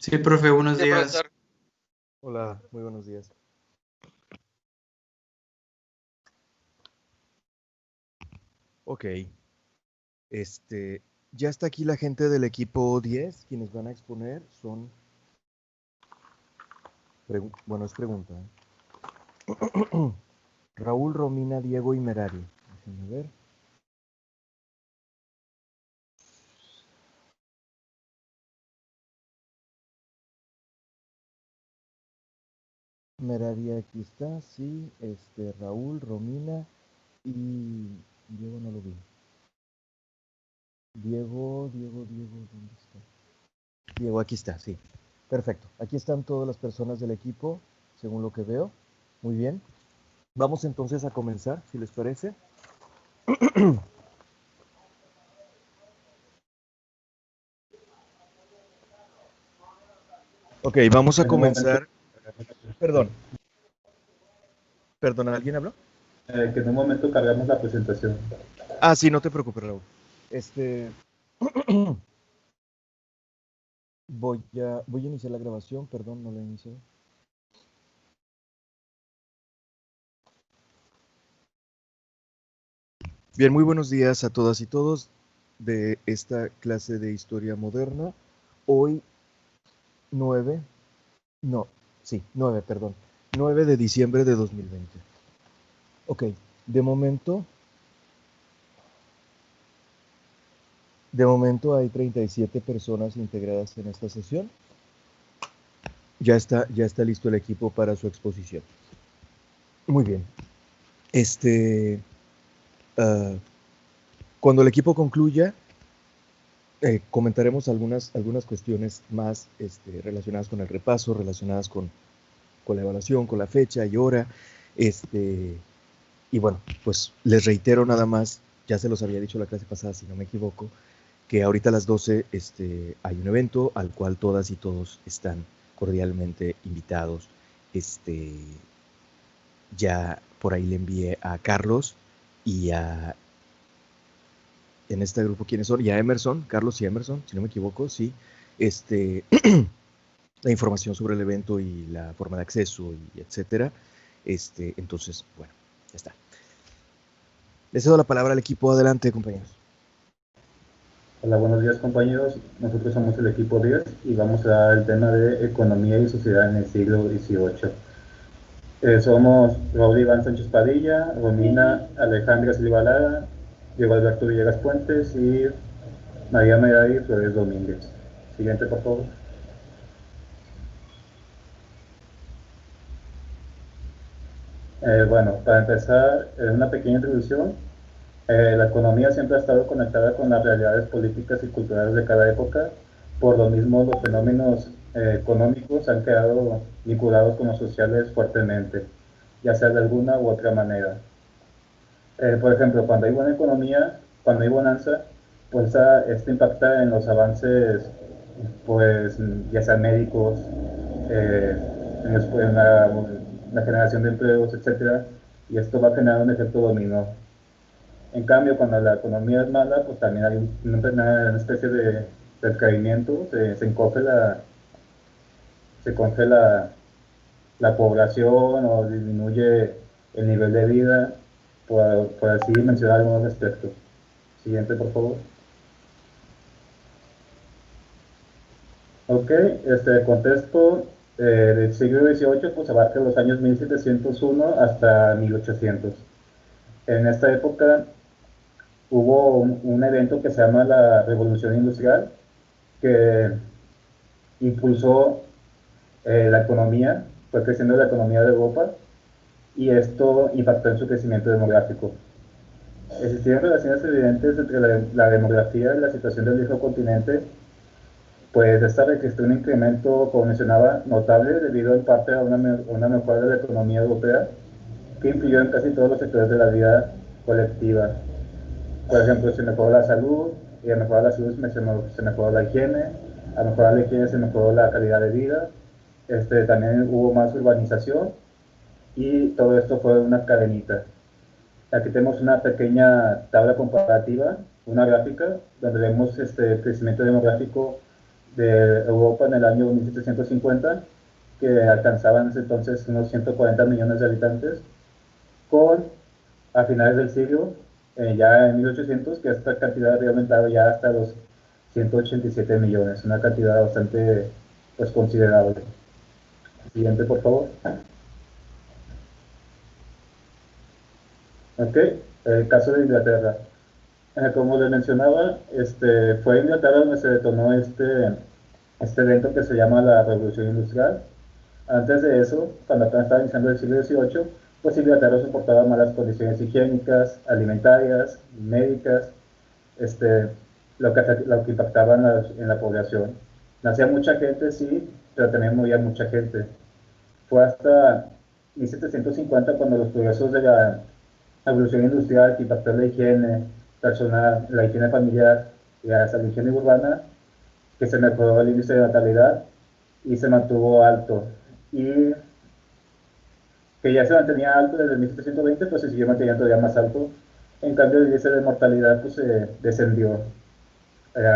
Sí, profe, buenos Sí, días. profesor. Hola, muy buenos días. Ok, ya está aquí la gente del equipo 10, quienes van a exponer son, bueno, es pregunta, ¿eh? Raúl, Romina, Diego y Merari. Déjenme ver. Merari aquí está, sí, Raúl, Romina y Diego no lo vi. Diego, ¿dónde está? Diego, aquí está, sí. Perfecto. Aquí están todas las personas del equipo, según lo que veo. Muy bien. Vamos entonces a comenzar, si les parece. Ok, vamos a comenzar. Perdón. Perdón, ¿alguien habló? Que en un momento cargamos la presentación. Ah, sí, no te preocupes, Raúl. Voy a iniciar la grabación, perdón, no la he iniciado. Bien, muy buenos días a todas y todos de esta clase de Historia Moderna. Hoy 9 de diciembre de 2020. Ok, de momento hay 37 personas integradas en esta sesión. Ya está listo el equipo para su exposición. Muy bien. Cuando el equipo concluya, comentaremos algunas cuestiones más relacionadas con el repaso, relacionadas con la evaluación, con la fecha y hora. Y bueno, pues les reitero nada más, ya se los había dicho la clase pasada, si no me equivoco, que ahorita a las 12 hay un evento al cual todas y todos están cordialmente invitados. Ya por ahí le envié a Carlos y en este grupo, ¿quiénes son? Y a Emerson, Carlos y Emerson, si no me equivoco, sí, la información sobre el evento y la forma de acceso y etcétera. Entonces, bueno, ya está. Les cedo la palabra al equipo. Adelante, compañeros. Hola, buenos días, compañeros. Nosotros somos el equipo 10 y vamos a dar el tema de economía y sociedad en el siglo XVIII. Somos Raúl Iván Sánchez Padilla, Romina Alejandra Silva Lara, Diego Alberto Villegas Puentes y María Merari Flores Domínguez. Siguiente, por favor. Bueno, para empezar, una pequeña introducción. La economía siempre ha estado conectada con las realidades políticas y culturales de cada época. Por lo mismo, los fenómenos económicos han quedado vinculados con los sociales fuertemente, ya sea de alguna u otra manera. Por ejemplo, cuando hay buena economía, cuando hay bonanza, pues esto impacta en los avances, pues ya sean médicos, eh, en la generación de empleos, etcétera, y esto va a generar un efecto dominó. En cambio, cuando la economía es mala, pues también hay una especie de decaimiento, se congela la población o disminuye el nivel de vida, por así mencionar algunos aspectos. Siguiente, por favor. Ok, este contexto del siglo XVIII pues abarca los años 1701 hasta 1800. En esta época hubo un evento que se llama la Revolución Industrial, que impulsó la economía, fue creciendo la economía de Europa y esto impactó en su crecimiento demográfico. Existieron relaciones evidentes entre la demografía y la situación del viejo continente, pues esta registró un incremento, como mencionaba, notable debido en parte a una mejora de la economía europea que influyó en casi todos los sectores de la vida colectiva. Por ejemplo, se mejoró la salud, y al mejorar la salud se mejoró la higiene, al mejorar la higiene se mejoró la calidad de vida, también hubo más urbanización y todo esto fue una cadenita. Aquí tenemos una pequeña tabla comparativa, una gráfica, donde vemos el crecimiento demográfico de Europa en el año 1750, que alcanzaban entonces unos 140 millones de habitantes, con a finales del siglo, ya en 1800, que esta cantidad había aumentado ya hasta los 187 millones, una cantidad bastante pues, considerable. Siguiente, por favor. Ok, el caso de Inglaterra. Como les mencionaba, fue en Inglaterra donde se detonó este evento que se llama la Revolución Industrial. Antes de eso, cuando apenas estaba iniciando el siglo XVIII, pues Inglaterra soportaba malas condiciones higiénicas, alimentarias, médicas, este, lo que impactaba en la población. Nacía mucha gente, sí, pero también moría mucha gente. Fue hasta 1750 cuando los progresos de la evolución industrial que impactó la higiene personal, la higiene familiar y hasta la higiene urbana, que se mejoró el índice de natalidad y se mantuvo alto. Y que ya se mantenía alto desde 1720, pues se siguió manteniendo todavía más alto. En cambio, el índice de mortalidad pues, descendió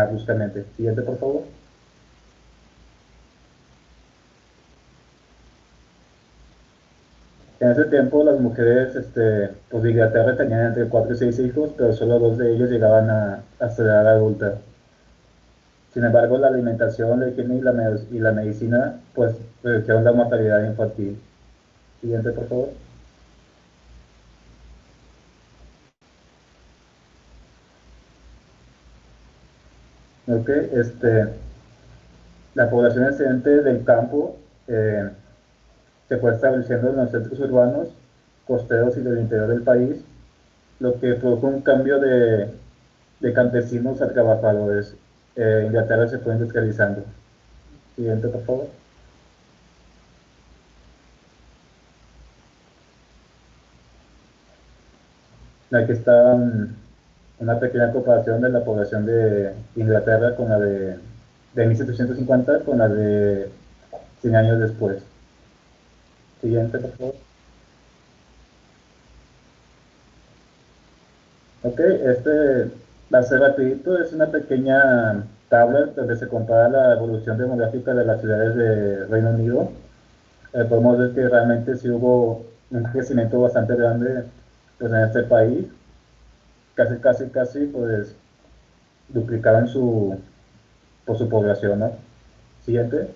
bruscamente. Siguiente, por favor. En ese tiempo, las mujeres pues, de Inglaterra tenían entre 4 y 6 hijos, pero solo 2 de ellos llegaban a su edad adulta. Sin embargo, la alimentación, la higiene y la medicina, pues, redujeron la mortalidad infantil. Siguiente, por favor. Ok, la población excedente del campo se fue estableciendo en los centros urbanos, costeros y del interior del país, lo que produjo un cambio de campesinos a trabajadores. Inglaterra se fue industrializando. Siguiente, por favor. Aquí está una pequeña comparación de la población de Inglaterra con la de 1750 con la de 100 años después. Siguiente, por favor. Ok, va a ser rapidito, es una pequeña tabla donde se compara la evolución demográfica de las ciudades de Reino Unido. Podemos ver que realmente sí hubo un crecimiento bastante grande pues, en este país, casi, pues duplicaron por su población, ¿no? Siguiente.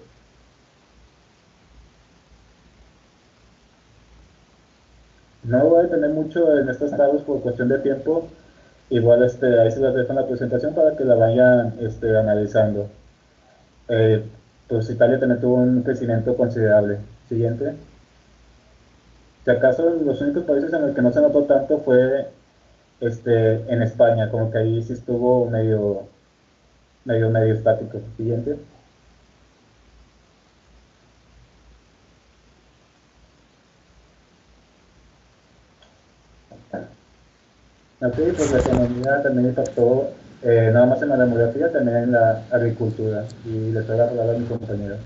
No voy a tener mucho en estas tablas por cuestión de tiempo. Igual ahí se las dejo en la presentación para que la vayan analizando. Pues Italia también tuvo un crecimiento considerable. Siguiente. Si acaso los únicos países en los que no se notó tanto fue en España, como que ahí sí estuvo medio estático. Siguiente. Ok, pues la economía también impactó, nada más en la demografía, también en la agricultura. Y les doy la palabra a mi compañera.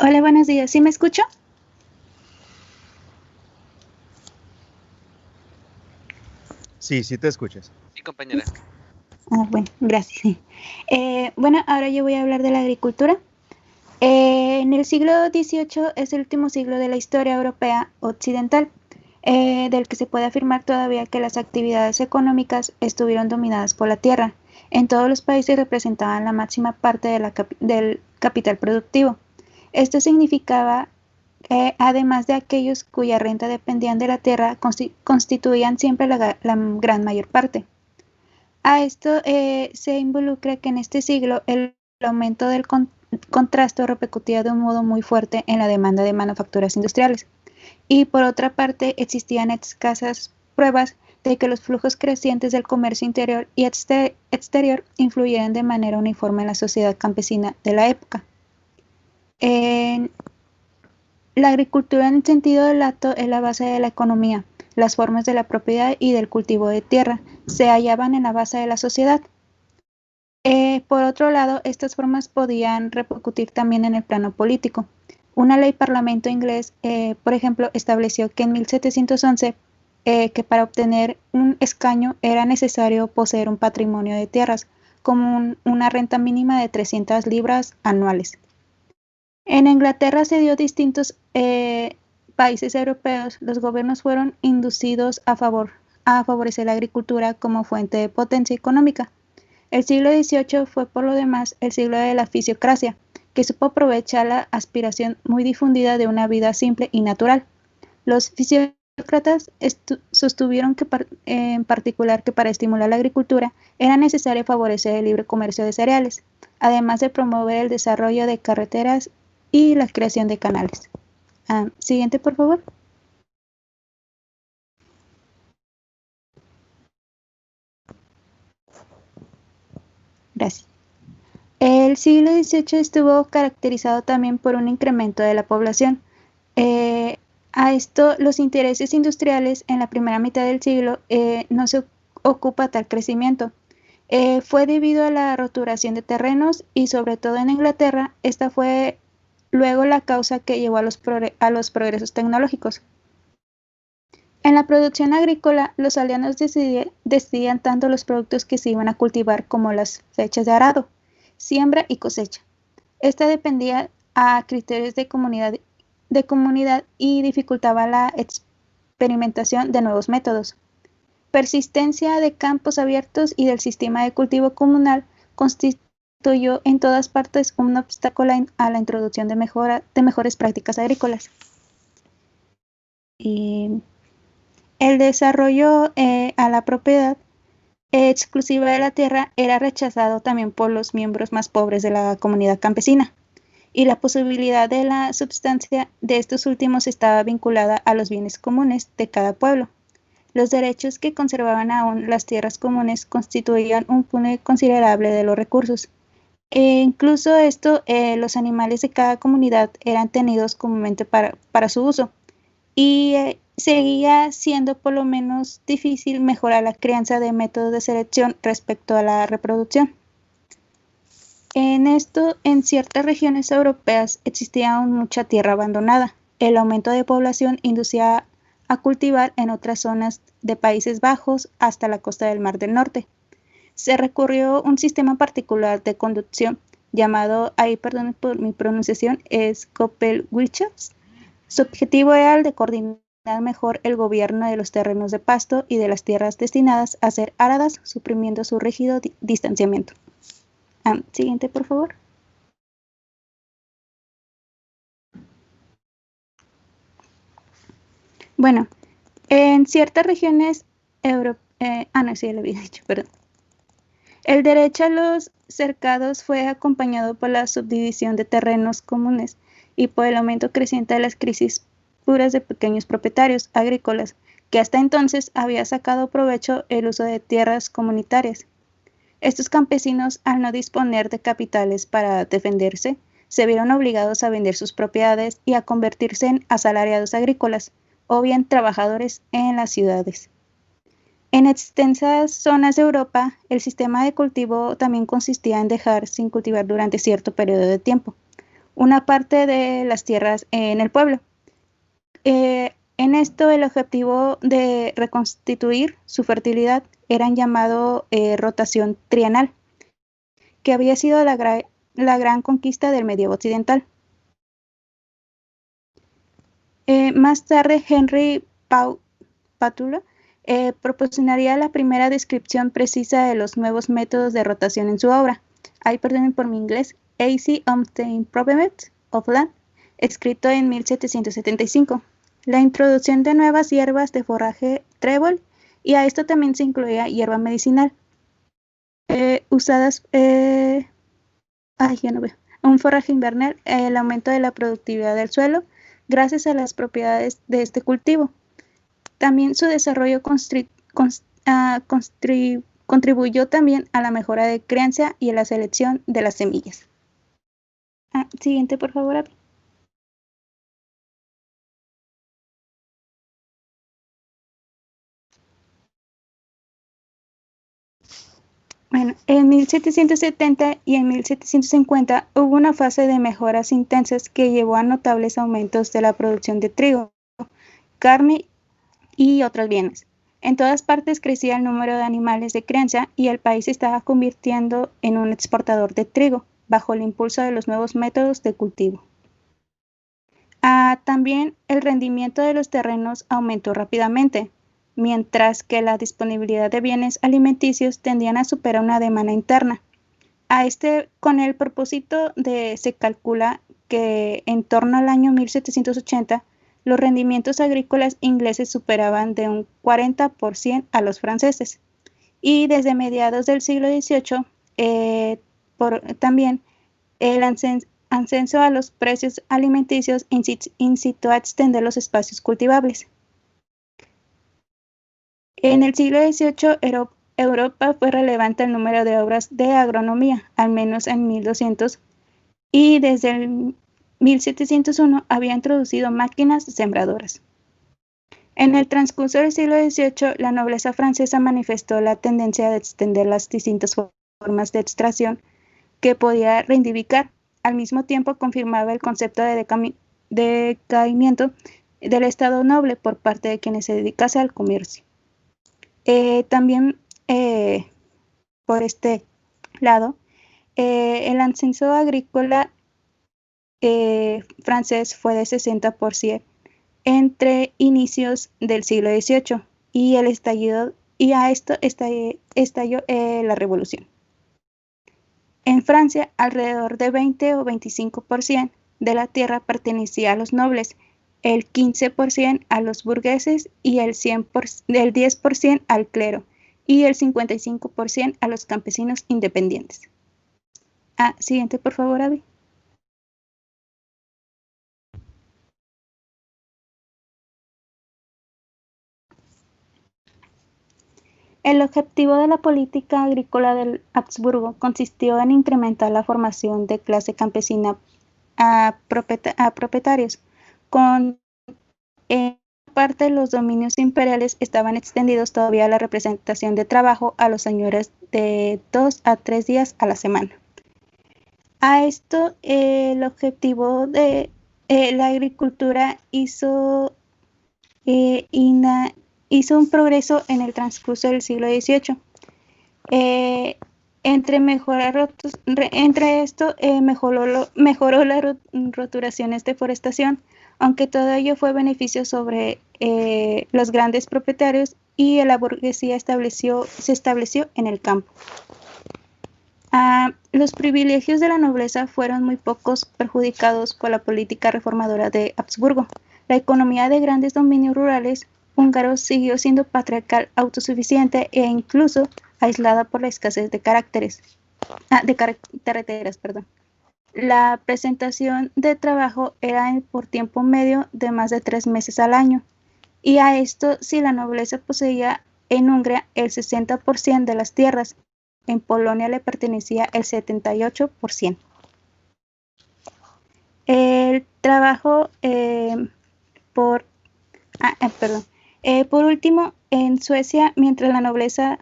Hola, buenos días. ¿Sí me escucho? Sí, sí te escuchas. Sí, compañera. Bueno, gracias. Bueno, ahora yo voy a hablar de la agricultura. En el siglo XVIII es el último siglo de la historia europea occidental, del que se puede afirmar todavía que las actividades económicas estuvieron dominadas por la tierra. En todos los países representaban la máxima parte del capital productivo. Esto significaba además de aquellos cuya renta dependían de la tierra, constituían siempre la gran mayor parte. A esto se involucra que en este siglo el aumento del contraste repercutía de un modo muy fuerte en la demanda de manufacturas industriales. Y por otra parte, existían escasas pruebas de que los flujos crecientes del comercio interior y exterior influyeran de manera uniforme en la sociedad campesina de la época. La agricultura en sentido lato es la base de la economía. Las formas de la propiedad y del cultivo de tierra se hallaban en la base de la sociedad. Por otro lado, estas formas podían repercutir también en el plano político. Una ley parlamento inglés, por ejemplo, estableció que en 1711 que para obtener un escaño era necesario poseer un patrimonio de tierras, como una renta mínima de 300 libras anuales. En Inglaterra se dio a distintos países europeos, los gobiernos fueron inducidos a favorecer la agricultura como fuente de potencia económica. El siglo XVIII fue por lo demás el siglo de la fisiocracia, que supo aprovechar la aspiración muy difundida de una vida simple y natural. Los fisiócratas sostuvieron en particular que para estimular la agricultura era necesario favorecer el libre comercio de cereales, además de promover el desarrollo de carreteras y la creación de canales. Siguiente, por favor. Gracias. El siglo XVIII estuvo caracterizado también por un incremento de la población. A esto, los intereses industriales en la primera mitad del siglo no se ocupa tal crecimiento. Fue debido a la roturación de terrenos y sobre todo en Inglaterra, esta fue luego la causa que llevó a los progresos tecnológicos. En la producción agrícola, los aldeanos decidían tanto los productos que se iban a cultivar como las fechas de arado, siembra y cosecha. Esta dependía a criterios de comunidad y dificultaba la experimentación de nuevos métodos. Persistencia de campos abiertos y del sistema de cultivo comunal constituyó en todas partes un obstáculo a la introducción de mejores prácticas agrícolas. El desarrollo a la propiedad exclusiva de la tierra era rechazado también por los miembros más pobres de la comunidad campesina, y la posibilidad de la substancia de estos últimos estaba vinculada a los bienes comunes de cada pueblo. Los derechos que conservaban aún las tierras comunes constituían un punto considerable de los recursos. Incluso los animales de cada comunidad eran tenidos comúnmente para su uso, y seguía siendo por lo menos difícil mejorar la crianza de métodos de selección respecto a la reproducción. En ciertas regiones europeas existía aún mucha tierra abandonada. El aumento de población inducía a cultivar en otras zonas de Países Bajos hasta la costa del Mar del Norte. Se recurrió a un sistema particular de conducción llamado, perdón por mi pronunciación, es Koppelwirtschaft. Su objetivo era el de coordinar mejor el gobierno de los terrenos de pasto y de las tierras destinadas a ser aradas, suprimiendo su rígido distanciamiento. Siguiente, por favor. Bueno, en ciertas regiones sí, lo había dicho, perdón. El derecho a los cercados fue acompañado por la subdivisión de terrenos comunes y por el aumento creciente de las crisis puras de pequeños propietarios agrícolas, que hasta entonces había sacado provecho el uso de tierras comunitarias. Estos campesinos, al no disponer de capitales para defenderse, se vieron obligados a vender sus propiedades y a convertirse en asalariados agrícolas, o bien trabajadores en las ciudades. En extensas zonas de Europa, el sistema de cultivo también consistía en dejar sin cultivar durante cierto periodo de tiempo una parte de las tierras en el pueblo. En esto, el objetivo de reconstituir su fertilidad era llamado rotación trienal, que había sido la gran conquista del medievo occidental. Más tarde, Henry Pátula proporcionaría la primera descripción precisa de los nuevos métodos de rotación en su obra. Perdonen por mi inglés. Easy on the Improvement of Land, escrito en 1775. La introducción de nuevas hierbas de forraje trébol, y a esto también se incluía hierba medicinal, usadas, ya no veo, un forraje invernal, el aumento de la productividad del suelo, gracias a las propiedades de este cultivo. También su desarrollo contribuyó también a la mejora de crianza y a la selección de las semillas. Siguiente, por favor, Abby. Bueno, en 1770 y en 1750 hubo una fase de mejoras intensas que llevó a notables aumentos de la producción de trigo, carne y otros bienes. En todas partes crecía el número de animales de crianza y el país se estaba convirtiendo en un exportador de trigo, bajo el impulso de los nuevos métodos de cultivo. También el rendimiento de los terrenos aumentó rápidamente, mientras que la disponibilidad de bienes alimenticios tendían a superar una demanda interna. Con el propósito se calcula que en torno al año 1780 los rendimientos agrícolas ingleses superaban de un 40% a los franceses. Y desde mediados del siglo XVIII, también el ascenso a los precios alimenticios incitó a extender los espacios cultivables. En el siglo XVIII, Europa fue relevante el número de obras de agronomía, al menos en 1200, y desde el 1701 había introducido máquinas sembradoras. En el transcurso del siglo XVIII, la nobleza francesa manifestó la tendencia de extender las distintas formas de extracción que podía reivindicar. Al mismo tiempo, confirmaba el concepto de decaimiento del Estado noble por parte de quienes se dedicase al comercio. También, por este lado, el ascenso agrícola francés fue de 60% entre inicios del siglo XVIII y a esto estalló la revolución. En Francia, alrededor de 20 o 25% de la tierra pertenecía a los nobles, el 15% a los burgueses y el 10% al clero y el 55% a los campesinos independientes. Siguiente, por favor, Abby. El objetivo de la política agrícola del Habsburgo consistió en incrementar la formación de clase campesina a propietarios. Con parte los dominios imperiales estaban extendidos todavía la representación de trabajo a los señores de 2 a 3 días a la semana. A esto, el objetivo de la agricultura hizo un progreso en el transcurso del siglo XVIII. Mejoró las roturaciones de forestación, aunque todo ello fue beneficio sobre los grandes propietarios y la burguesía se estableció en el campo. Los privilegios de la nobleza fueron muy pocos perjudicados por la política reformadora de Habsburgo. La economía de grandes dominios rurales húngaros siguió siendo patriarcal, autosuficiente e incluso aislada por la escasez de carreteras. La presentación de trabajo era por tiempo medio de más de 3 meses al año, y a esto si la nobleza poseía en Hungría el 60% de las tierras, en Polonia le pertenecía el 78%. El trabajo por último, en Suecia, mientras la nobleza...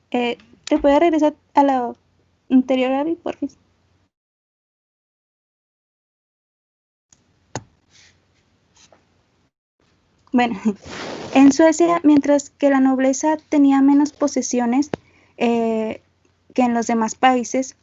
¿Te puede regresar a la anterior, Abby, por favor? Bueno, en Suecia, mientras que la nobleza tenía menos posesiones que en los demás países,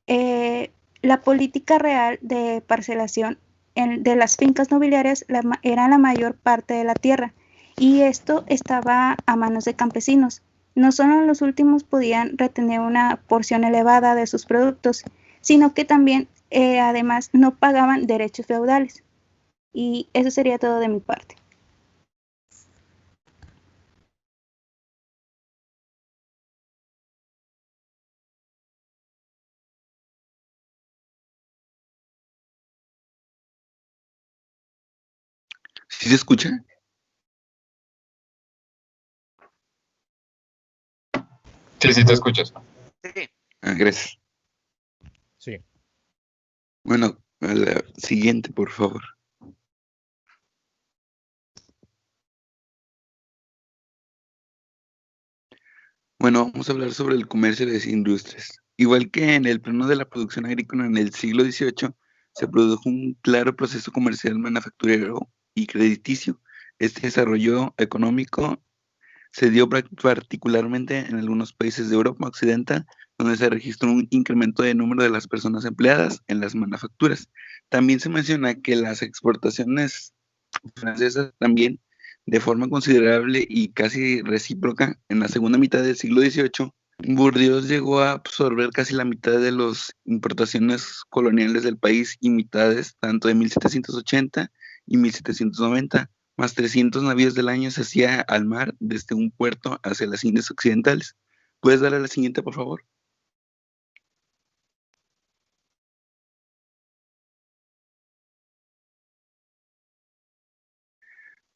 la política real de parcelación de las fincas nobiliarias era la mayor parte de la tierra, y esto estaba a manos de campesinos. No solo los últimos podían retener una porción elevada de sus productos, sino que también, además, no pagaban derechos feudales. Y eso sería todo de mi parte. ¿Sí se escucha? Sí, te escuchas. Sí. Gracias. Sí. Bueno, a la siguiente, por favor. Bueno, vamos a hablar sobre el comercio de las industrias. Igual que en el plano de la producción agrícola en el siglo XVIII, se produjo un claro proceso comercial manufacturero y crediticio. Este desarrollo económico Se dio particularmente en algunos países de Europa Occidental, donde se registró un incremento de número de las personas empleadas en las manufacturas. También se menciona que las exportaciones francesas también, de forma considerable y casi recíproca, en la segunda mitad del siglo XVIII, Burdeos llegó a absorber casi la mitad de las importaciones coloniales del país y mitades, tanto de 1780 y 1790, más 300 navíos del año se hacía al mar desde un puerto hacia las Indias Occidentales. ¿Puedes darle a la siguiente, por favor?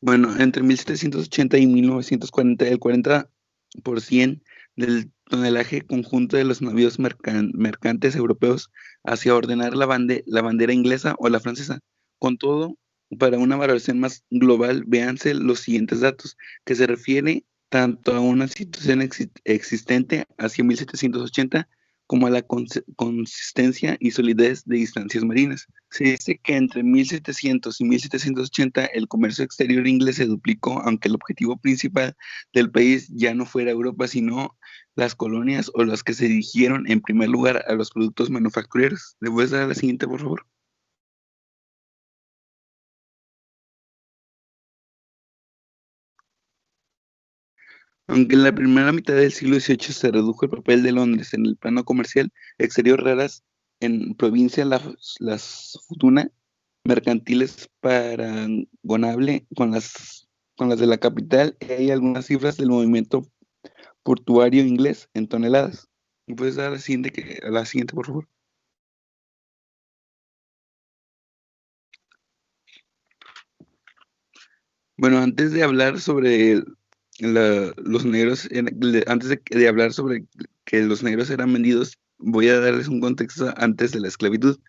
Bueno, entre 1780 y 1940, el 40% del tonelaje conjunto de los navíos mercantes europeos hacia ordenar la bandera inglesa o la francesa. Con todo, para una valoración más global, véanse los siguientes datos, que se refiere tanto a una situación existente hacia 1780 como a la consistencia y solidez de distancias marinas. Se dice que entre 1700 y 1780 el comercio exterior inglés se duplicó, aunque el objetivo principal del país ya no fuera Europa, sino las colonias o las que se dirigieron en primer lugar a los productos manufactureros. ¿Le puedes dar a la siguiente, por favor? Aunque en la primera mitad del siglo XVIII se redujo el papel de Londres en el plano comercial exterior, raras en provincia las fortunas mercantiles paragonable con las de la capital, y hay algunas cifras del movimiento portuario inglés en toneladas. ¿Me puedes dar a la siguiente, por favor? Bueno, antes de hablar sobre los negros, antes de hablar sobre que los negros eran vendidos, voy a darles un contexto antes de la esclavitud.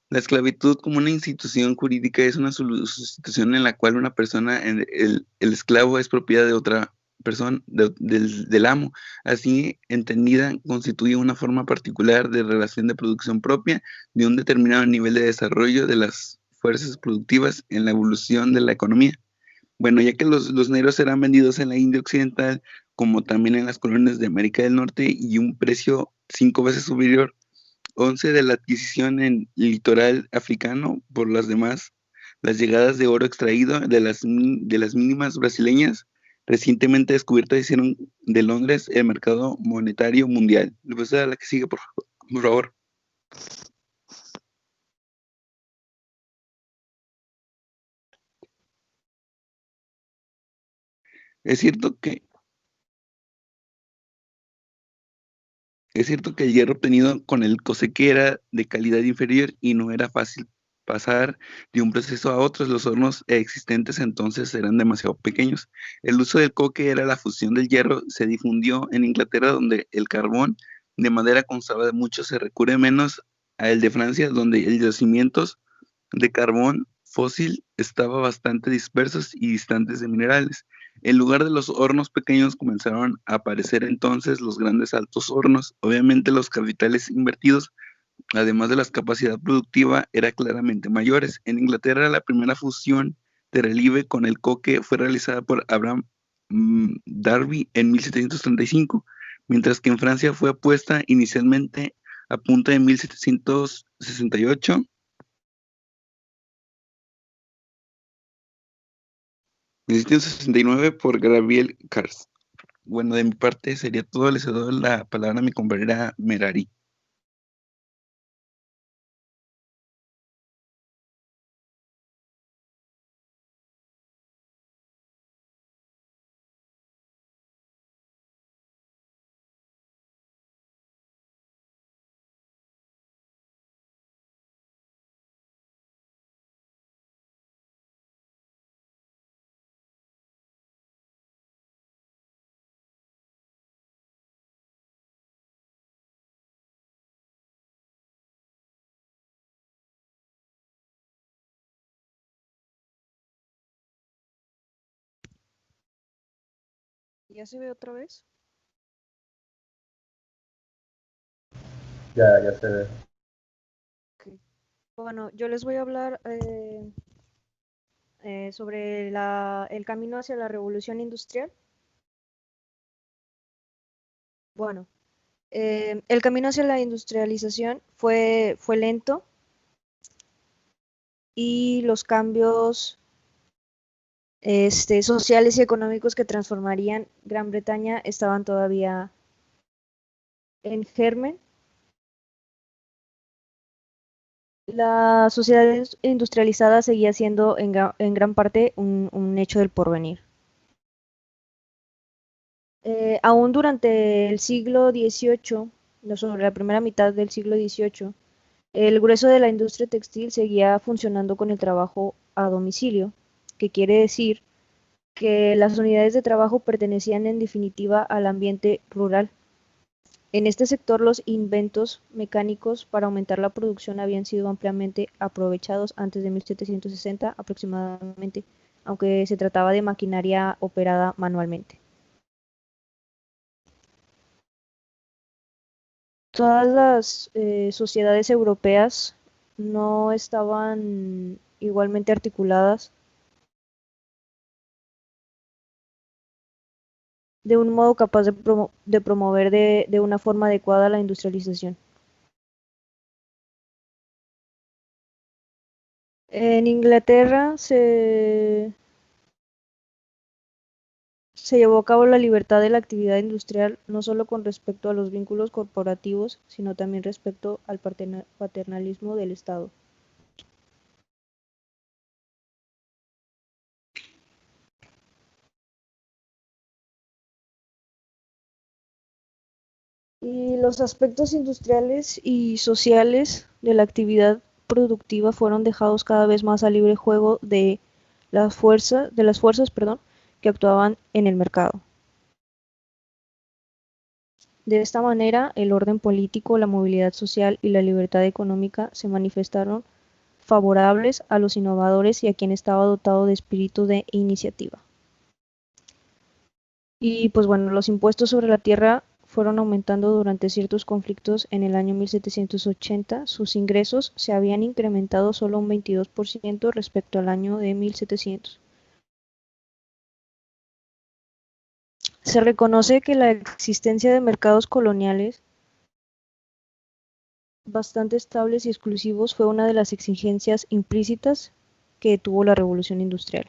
La esclavitud como una institución jurídica es una sustitución en la cual una persona, el esclavo es propiedad de otra persona, del amo. Así entendida, constituye una forma particular de relación de producción propia de un determinado nivel de desarrollo de las fuerzas productivas en la evolución de la economía. Bueno, ya que los negros eran vendidos en la India Occidental, como también en las colonias de América del Norte, y un precio 5 veces superior, 11 de la adquisición en el litoral africano por las demás, las llegadas de oro extraído de las mínimas brasileñas recientemente descubiertas hicieron de Londres el mercado monetario mundial. Le voy a dar a la que sigue, por favor. Es cierto que Es cierto que el hierro obtenido con el coseque era de calidad inferior y no era fácil pasar de un proceso a otro. Los hornos existentes entonces eran demasiado pequeños. El uso del coque era la fusión del hierro. Se difundió en Inglaterra, donde el carbón de madera constaba de mucho. Se recurre menos a el de Francia, donde el yacimientos de carbón fósil estaba bastante dispersos y distantes de minerales. En lugar de los hornos pequeños comenzaron a aparecer entonces los grandes altos hornos. Obviamente los capitales invertidos, además de la capacidad productiva, eran claramente mayores. En Inglaterra la primera fusión de relieve con el coque fue realizada por Abraham Darby en 1735, mientras que en Francia fue puesta inicialmente a punto en 1768. 1769 por Gabriel Kars. Bueno, de mi parte sería todo. Le cedo la palabra a mi compañera Merari. ¿Ya se ve otra vez? Ya se ve. Ok. Bueno, yo les voy a hablar sobre el camino hacia la revolución industrial. Bueno, el camino hacia la industrialización fue lento y los cambios sociales y económicos que transformarían Gran Bretaña estaban todavía en germen. La sociedad industrializada seguía siendo en gran parte un hecho del porvenir. Aún durante el siglo XVIII, no, sobre la primera mitad del siglo XVIII, el grueso de la industria textil seguía funcionando con el trabajo a domicilio, que quiere decir que las unidades de trabajo pertenecían en definitiva al ambiente rural. En este sector los inventos mecánicos para aumentar la producción habían sido ampliamente aprovechados antes de 1760 aproximadamente, aunque se trataba de maquinaria operada manualmente. Todas las sociedades europeas no estaban igualmente articuladas de un modo capaz de promover de una forma adecuada la industrialización. En Inglaterra se llevó a cabo la libertad de la actividad industrial no solo con respecto a los vínculos corporativos, sino también respecto al paternalismo del Estado. Y los aspectos industriales y sociales de la actividad productiva fueron dejados cada vez más a libre juego de las fuerzas, perdón, que actuaban en el mercado. De esta manera, el orden político, la movilidad social y la libertad económica se manifestaron favorables a los innovadores y a quien estaba dotado de espíritu de iniciativa. Y pues bueno, los impuestos sobre la tierra fueron aumentando durante ciertos conflictos en el año 1780. Sus ingresos se habían incrementado solo un 22% respecto al año de 1700. Se reconoce que la existencia de mercados coloniales bastante estables y exclusivos fue una de las exigencias implícitas que tuvo la Revolución Industrial.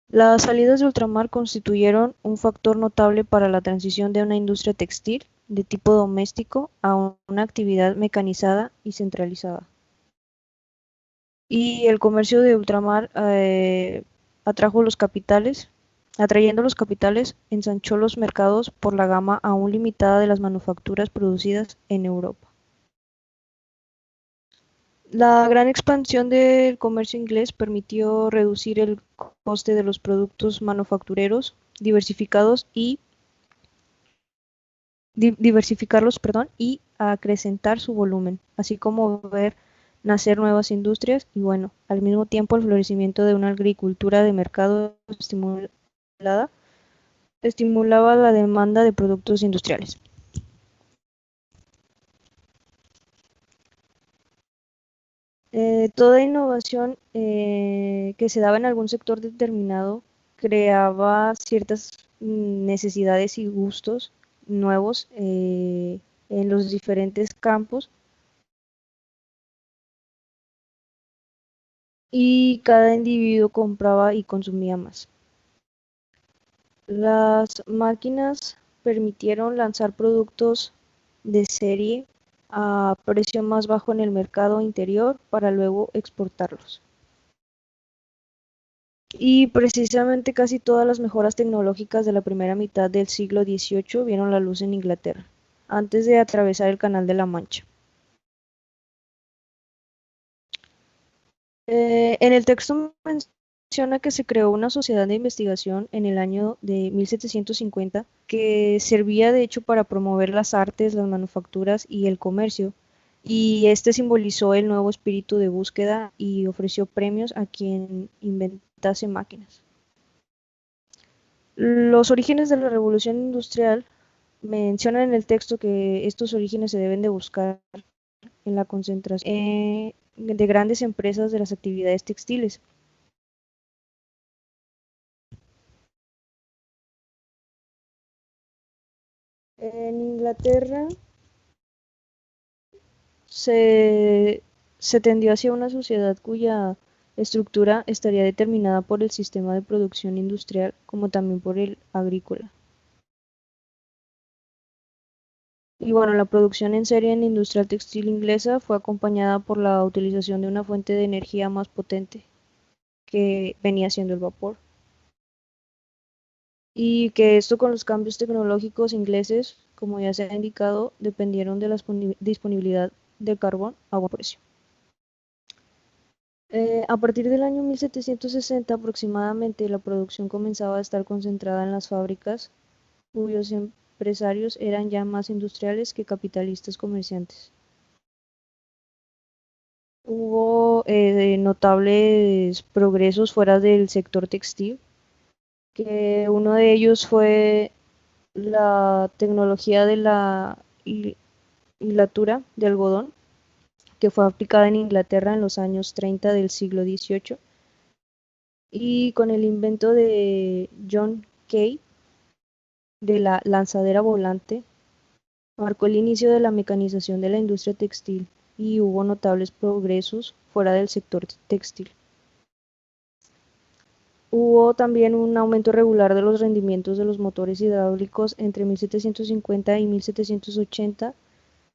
Las salidas de ultramar constituyeron un factor notable para la transición de una industria textil de tipo doméstico a una actividad mecanizada y centralizada. Y el comercio de ultramar atrayendo los capitales, ensanchó los mercados por la gama aún limitada de las manufacturas producidas en Europa. La gran expansión del comercio inglés permitió reducir el coste de los productos manufactureros, diversificarlos y acrecentar su volumen, así como ver nacer nuevas industrias y bueno, al mismo tiempo el florecimiento de una agricultura de mercado estimulaba la demanda de productos industriales. Toda innovación que se daba en algún sector determinado creaba ciertas necesidades y gustos nuevos en los diferentes campos y cada individuo compraba y consumía más. Las máquinas permitieron lanzar productos de serie a precio más bajo en el mercado interior para luego exportarlos. Y precisamente casi todas las mejoras tecnológicas de la primera mitad del siglo XVIII vieron la luz en Inglaterra, antes de atravesar el Canal de la Mancha. En el texto menciona que se creó una sociedad de investigación en el año de 1750 que servía de hecho para promover las artes, las manufacturas y el comercio, y este simbolizó el nuevo espíritu de búsqueda y ofreció premios a quien inventase máquinas. Los orígenes de la Revolución Industrial mencionan en el texto que estos orígenes se deben de buscar en la concentración de grandes empresas de las actividades textiles. En Inglaterra se tendió hacia una sociedad cuya estructura estaría determinada por el sistema de producción industrial como también por el agrícola. Y bueno, la producción en serie en la industria textil inglesa fue acompañada por la utilización de una fuente de energía más potente, que venía siendo el vapor. Y que esto con los cambios tecnológicos ingleses, como ya se ha indicado, dependieron de la disponibilidad del carbón a buen precio. A partir del año 1760 aproximadamente, la producción comenzaba a estar concentrada en las fábricas, cuyos empresarios eran ya más industriales que capitalistas comerciantes. Hubo notables progresos fuera del sector textil, que uno de ellos fue la tecnología de la hilatura de algodón, que fue aplicada en Inglaterra en los años 30 del siglo XVIII, y con el invento de John Kay de la lanzadera volante, marcó el inicio de la mecanización de la industria textil y hubo notables progresos fuera del sector textil. Hubo también un aumento regular de los rendimientos de los motores hidráulicos entre 1750 y 1780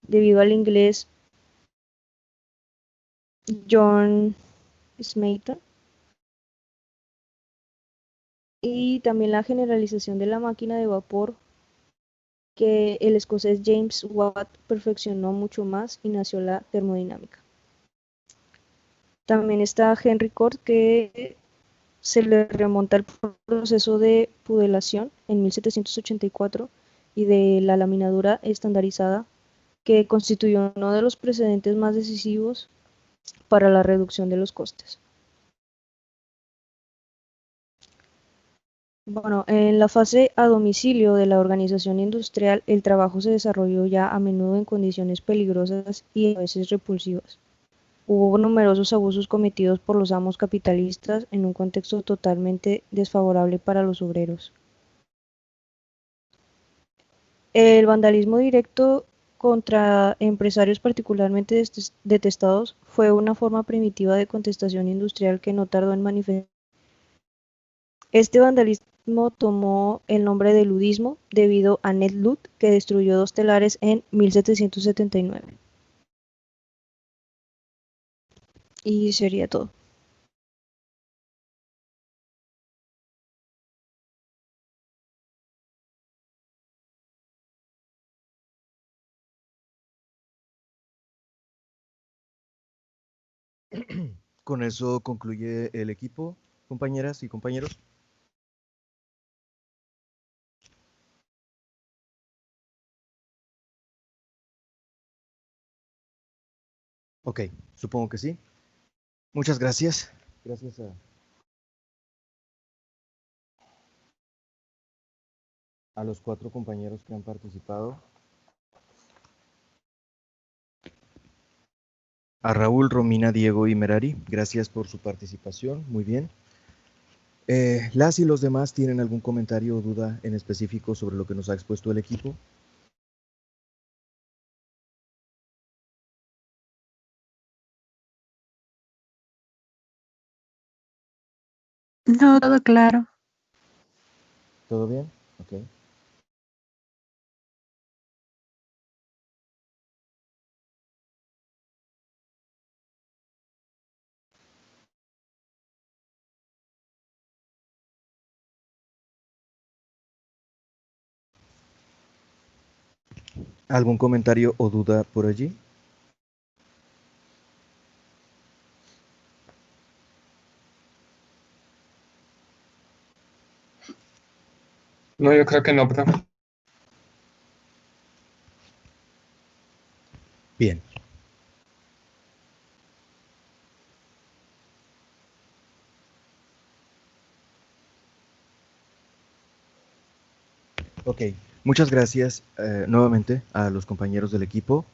debido al inglés John Smeaton, y también la generalización de la máquina de vapor, que el escocés James Watt perfeccionó mucho más y nació la termodinámica. También está Henry Cort, que se le remonta el proceso de pudelación en 1784 y de la laminadura estandarizada, que constituyó uno de los precedentes más decisivos para la reducción de los costes. Bueno, en la fase a domicilio de la organización industrial, el trabajo se desarrolló ya a menudo en condiciones peligrosas y a veces repulsivas. Hubo numerosos abusos cometidos por los amos capitalistas en un contexto totalmente desfavorable para los obreros. El vandalismo directo contra empresarios particularmente detestados fue una forma primitiva de contestación industrial que no tardó en manifestarse. Este vandalismo tomó el nombre de ludismo debido a Ned Ludd, que destruyó 2 telares en 1779. Y sería todo. Con eso concluye el equipo, compañeras y compañeros. Ok, supongo que sí. Muchas gracias. Gracias a los 4 compañeros que han participado. A Raúl, Romina, Diego y Merari, gracias por su participación. Muy bien. ¿Las y los demás tienen algún comentario o duda en específico sobre lo que nos ha expuesto el equipo? No, todo claro. ¿Todo bien? Ok. ¿Algún comentario o duda por allí? No, yo creo que no, pero Bien. Ok, muchas gracias nuevamente a los compañeros del equipo.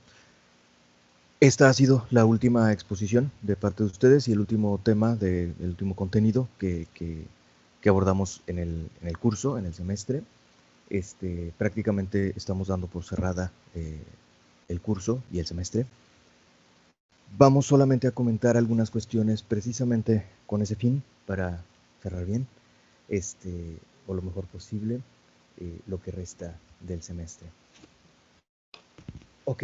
Esta ha sido la última exposición de parte de ustedes y el último tema, el último contenido que abordamos en el curso, en el semestre. Prácticamente estamos dando por cerrada el curso y el semestre. Vamos solamente a comentar algunas cuestiones precisamente con ese fin, para cerrar bien, o lo mejor posible, lo que resta del semestre. Ok.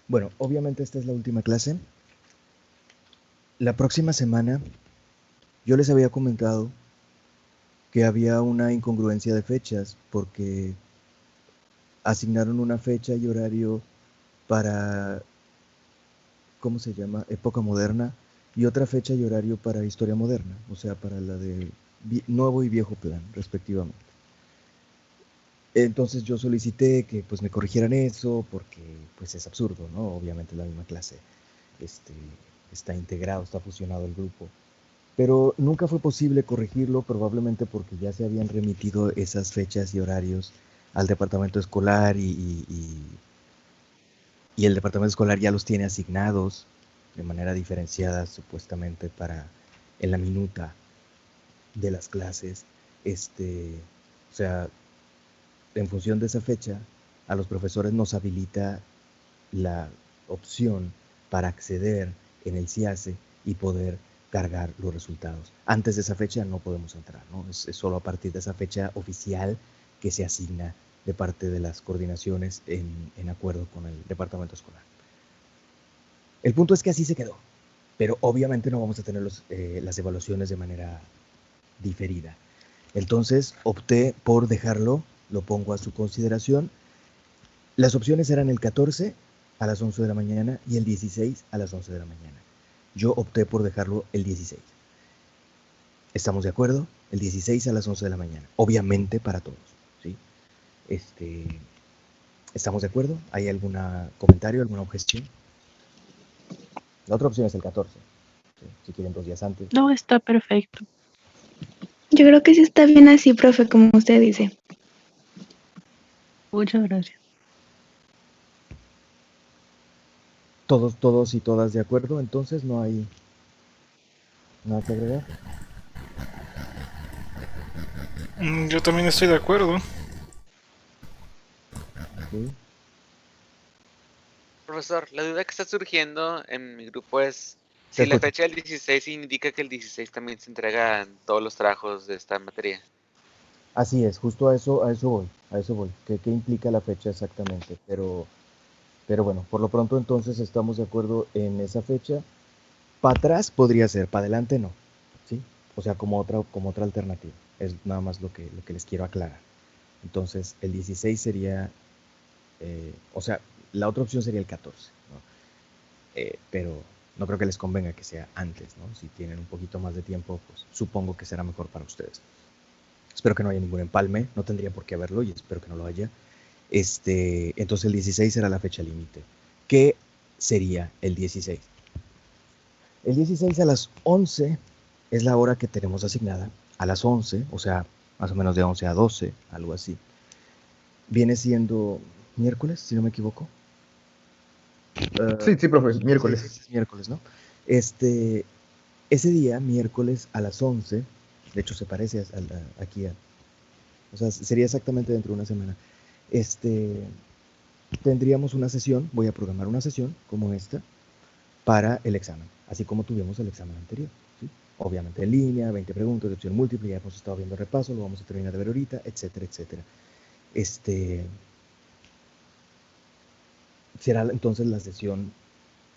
Bueno, obviamente esta es la última clase. La próxima semana yo les había comentado que había una incongruencia de fechas porque asignaron una fecha y horario para, ¿cómo se llama?, época moderna, y otra fecha y horario para historia moderna, o sea, para la de nuevo y viejo plan, respectivamente. Entonces yo solicité que pues me corrigieran eso porque pues es absurdo, ¿no? Obviamente la misma clase está integrado, está fusionado el grupo. Pero nunca fue posible corregirlo, probablemente porque ya se habían remitido esas fechas y horarios al departamento escolar y el departamento escolar ya los tiene asignados de manera diferenciada, supuestamente en la minuta de las clases. O sea, en función de esa fecha, a los profesores nos habilita la opción para acceder en el CIACE y poder cargar los resultados. Antes de esa fecha no podemos entrar, ¿no? Es solo a partir de esa fecha oficial que se asigna de parte de las coordinaciones en acuerdo con el departamento escolar. El punto es que así se quedó, pero obviamente no vamos a tener las evaluaciones de manera diferida. Entonces opté por dejarlo, lo pongo a su consideración. Las opciones eran el 14 a las 11 de la mañana y el 16 a las 11 de la mañana. Yo opté por dejarlo el 16. ¿Estamos de acuerdo? El 16 a las 11 de la mañana. Obviamente para todos, ¿sí? ¿Estamos de acuerdo? ¿Hay algún comentario, alguna objeción? La otra opción es el 14. ¿Sí? Si quieren 2 días antes. No, está perfecto. Yo creo que sí está bien así, profe, como usted dice. Muchas gracias. Todos y todas de acuerdo, entonces no hay nada que agregar. Yo también estoy de acuerdo. Okay. Profesor, la duda que está surgiendo en mi grupo es Te si la escucho. fecha del 16 indica que el 16 también se entregan todos los trabajos de esta materia. Así es, justo a eso voy. ¿Qué implica la fecha exactamente? Pero bueno, por lo pronto entonces estamos de acuerdo en esa fecha. Para atrás podría ser, para adelante no, ¿sí? O sea, como otra alternativa. Es nada más lo que les quiero aclarar. Entonces, el 16 sería, o sea, la otra opción sería el 14, ¿no? Pero no creo que les convenga que sea antes, ¿no? Si tienen un poquito más de tiempo, pues supongo que será mejor para ustedes. Espero que no haya ningún empalme, no tendría por qué haberlo y espero que no lo haya. Entonces el 16 era la fecha límite. ¿Qué sería el 16? El 16 a las 11 es la hora que tenemos asignada. A las 11, o sea, más o menos de 11 a 12, algo así. Viene siendo miércoles, si no me equivoco. Sí, profe, miércoles. Sí, es miércoles, ¿no? Ese día, miércoles a las 11, de hecho se parece aquí o sea, sería exactamente dentro de una semana. Tendríamos una sesión, voy a programar una sesión como esta para el examen, así como tuvimos el examen anterior, ¿sí? Obviamente en línea, 20 preguntas de opción múltiple, ya hemos estado viendo el repaso, lo vamos a terminar de ver ahorita, etcétera, etcétera. Será entonces la sesión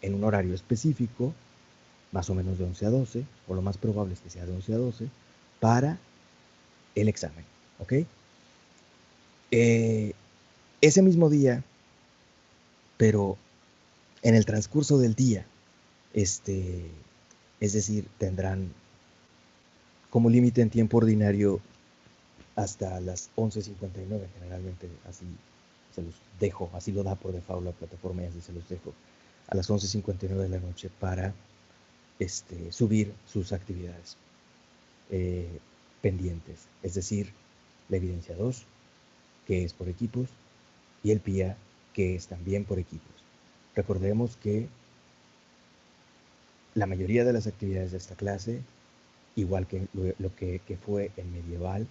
en un horario específico, más o menos de 11 a 12, o lo más probable es que sea de 11 a 12, para el examen, ¿ok? Ese mismo día, pero en el transcurso del día, es decir, tendrán como límite en tiempo ordinario hasta las 11:59, generalmente así se los dejo, así lo da por default la plataforma y así se los dejo a las 11:59 de la noche para subir sus actividades pendientes, es decir, la evidencia 2, que es por equipos, y el PIA, que es también por equipos. Recordemos que la mayoría de las actividades de esta clase igual que lo que fue en medieval,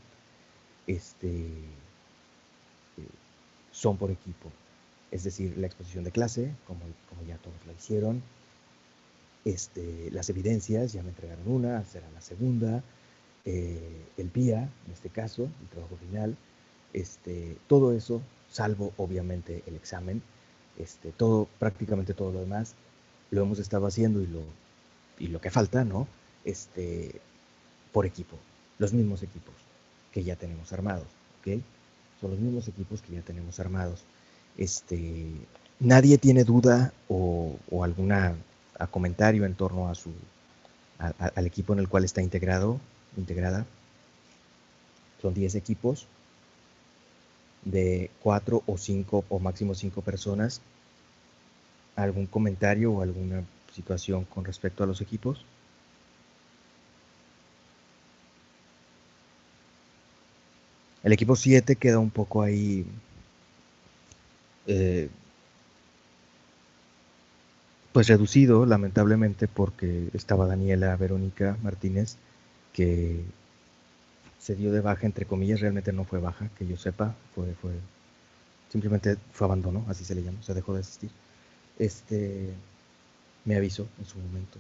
son por equipo. Es decir, la exposición de clase, como ya todos la hicieron, las evidencias, ya me entregaron una, será la segunda, el PIA, en este caso, el trabajo final, todo eso, salvo obviamente el examen, prácticamente todo lo demás, lo hemos estado haciendo y lo que falta, ¿no? Por equipo, los mismos equipos que ya tenemos armados, ¿ok? Son los mismos equipos que ya tenemos armados. Nadie tiene duda o alguna comentario en torno al equipo en el cual está integrada. Son 10 equipos de 4 o 5 o máximo 5 personas. ¿Algún comentario o alguna situación con respecto a los equipos? El equipo 7 queda un poco ahí pues reducido, lamentablemente, porque estaba Daniela Verónica Martínez, que se dio de baja, entre comillas, realmente no fue baja, que yo sepa, simplemente fue abandono, así se le llama, se dejó de asistir. Me avisó en su momento.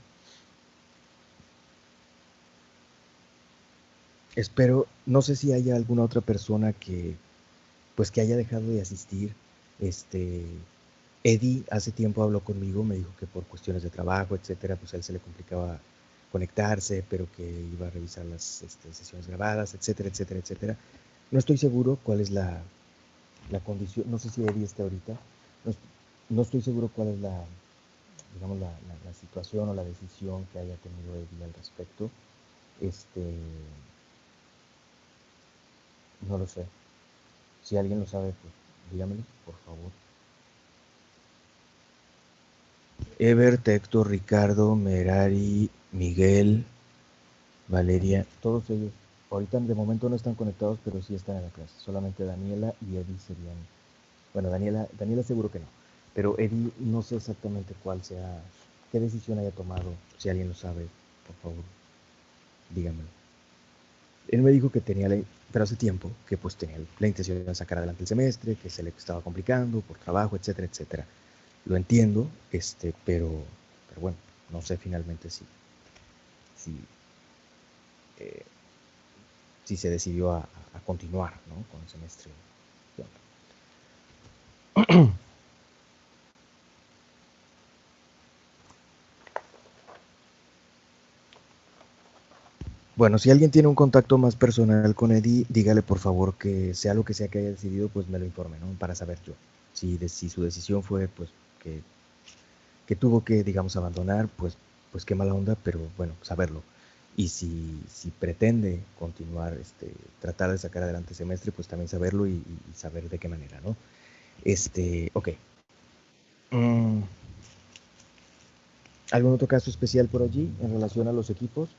Espero, no sé si haya alguna otra persona que haya dejado de asistir. Eddie hace tiempo habló conmigo, me dijo que por cuestiones de trabajo, etcétera, pues a él se le complicaba conectarse, pero que iba a revisar las sesiones grabadas, etcétera, etcétera, etcétera. No estoy seguro cuál es la condición, no sé si Eddie está ahorita, no estoy seguro cuál es la situación o la decisión que haya tenido Eddie al respecto. No lo sé. Si alguien lo sabe, pues dígamelo, por favor. Ebert, Héctor, Ricardo, Merari, Miguel, Valeria, todos ellos, ahorita de momento no están conectados, pero sí están en la clase. Solamente Daniela y Eddie serían, bueno, Daniela seguro que no, pero Eddie no sé exactamente qué decisión haya tomado. Si alguien lo sabe, por favor, díganmelo. Él me dijo que pero hace tiempo, que pues tenía la intención de sacar adelante el semestre, que se le estaba complicando por trabajo, etcétera, etcétera. Lo entiendo, pero bueno, no sé finalmente si se decidió a continuar, ¿no?, con el semestre. Bueno, si alguien tiene un contacto más personal con Eddie, dígale por favor que sea lo que sea que haya decidido, pues me lo informe, ¿no?, para saber yo. Si su decisión fue, pues, que tuvo que, digamos, abandonar, pues qué mala onda, pero bueno, saberlo. Y si pretende continuar, tratar de sacar adelante el semestre, pues también saberlo y saber de qué manera, ¿no? Ok. ¿Algún otro caso especial por allí en relación a los equipos?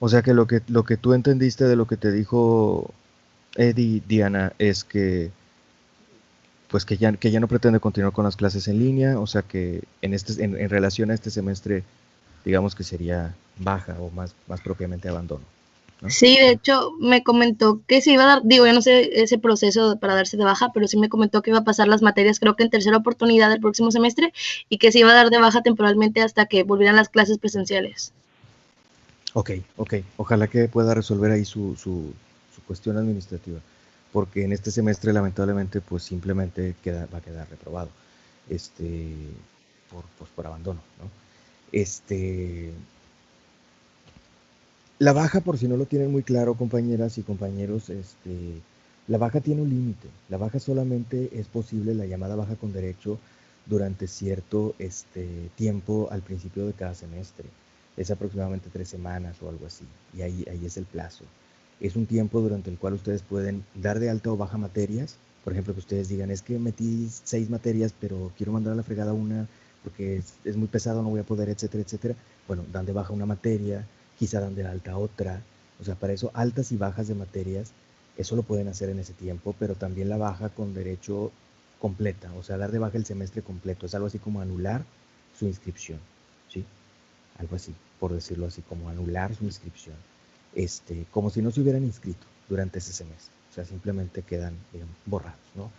O sea que lo que tú entendiste de lo que te dijo Eddie, Diana, es que pues que ya no pretende continuar con las clases en línea, o sea que en relación a este semestre, digamos que sería baja o más propiamente abandono, ¿no? Sí, de hecho me comentó que se iba a dar, digo, yo no sé ese proceso para darse de baja, pero sí me comentó que iba a pasar las materias, creo que en tercera oportunidad del próximo semestre, y que se iba a dar de baja temporalmente hasta que volvieran las clases presenciales. Ok. Ojalá que pueda resolver ahí su cuestión administrativa, porque en este semestre lamentablemente pues simplemente va a quedar reprobado, por abandono, ¿no? La baja, por si no lo tienen muy claro, compañeras y compañeros, la baja tiene un límite. La baja solamente es posible, la llamada baja con derecho, durante cierto tiempo al principio de cada semestre. Es aproximadamente 3 semanas o algo así, y ahí es el plazo. Es un tiempo durante el cual ustedes pueden dar de alta o baja materias. Por ejemplo, que ustedes digan, es que metí 6 materias, pero quiero mandar a la fregada una porque es muy pesado, no voy a poder, etcétera, etcétera. Bueno, dan de baja una materia, quizá dan de alta otra. O sea, para eso altas y bajas de materias, eso lo pueden hacer en ese tiempo, pero también la baja con derecho completa, o sea, dar de baja el semestre completo. Es algo así como anular su inscripción, ¿sí? Algo así, por decirlo así, como anular su inscripción. Como si no se hubieran inscrito durante ese semestre. O sea, simplemente quedan, digamos, borrados, ¿no?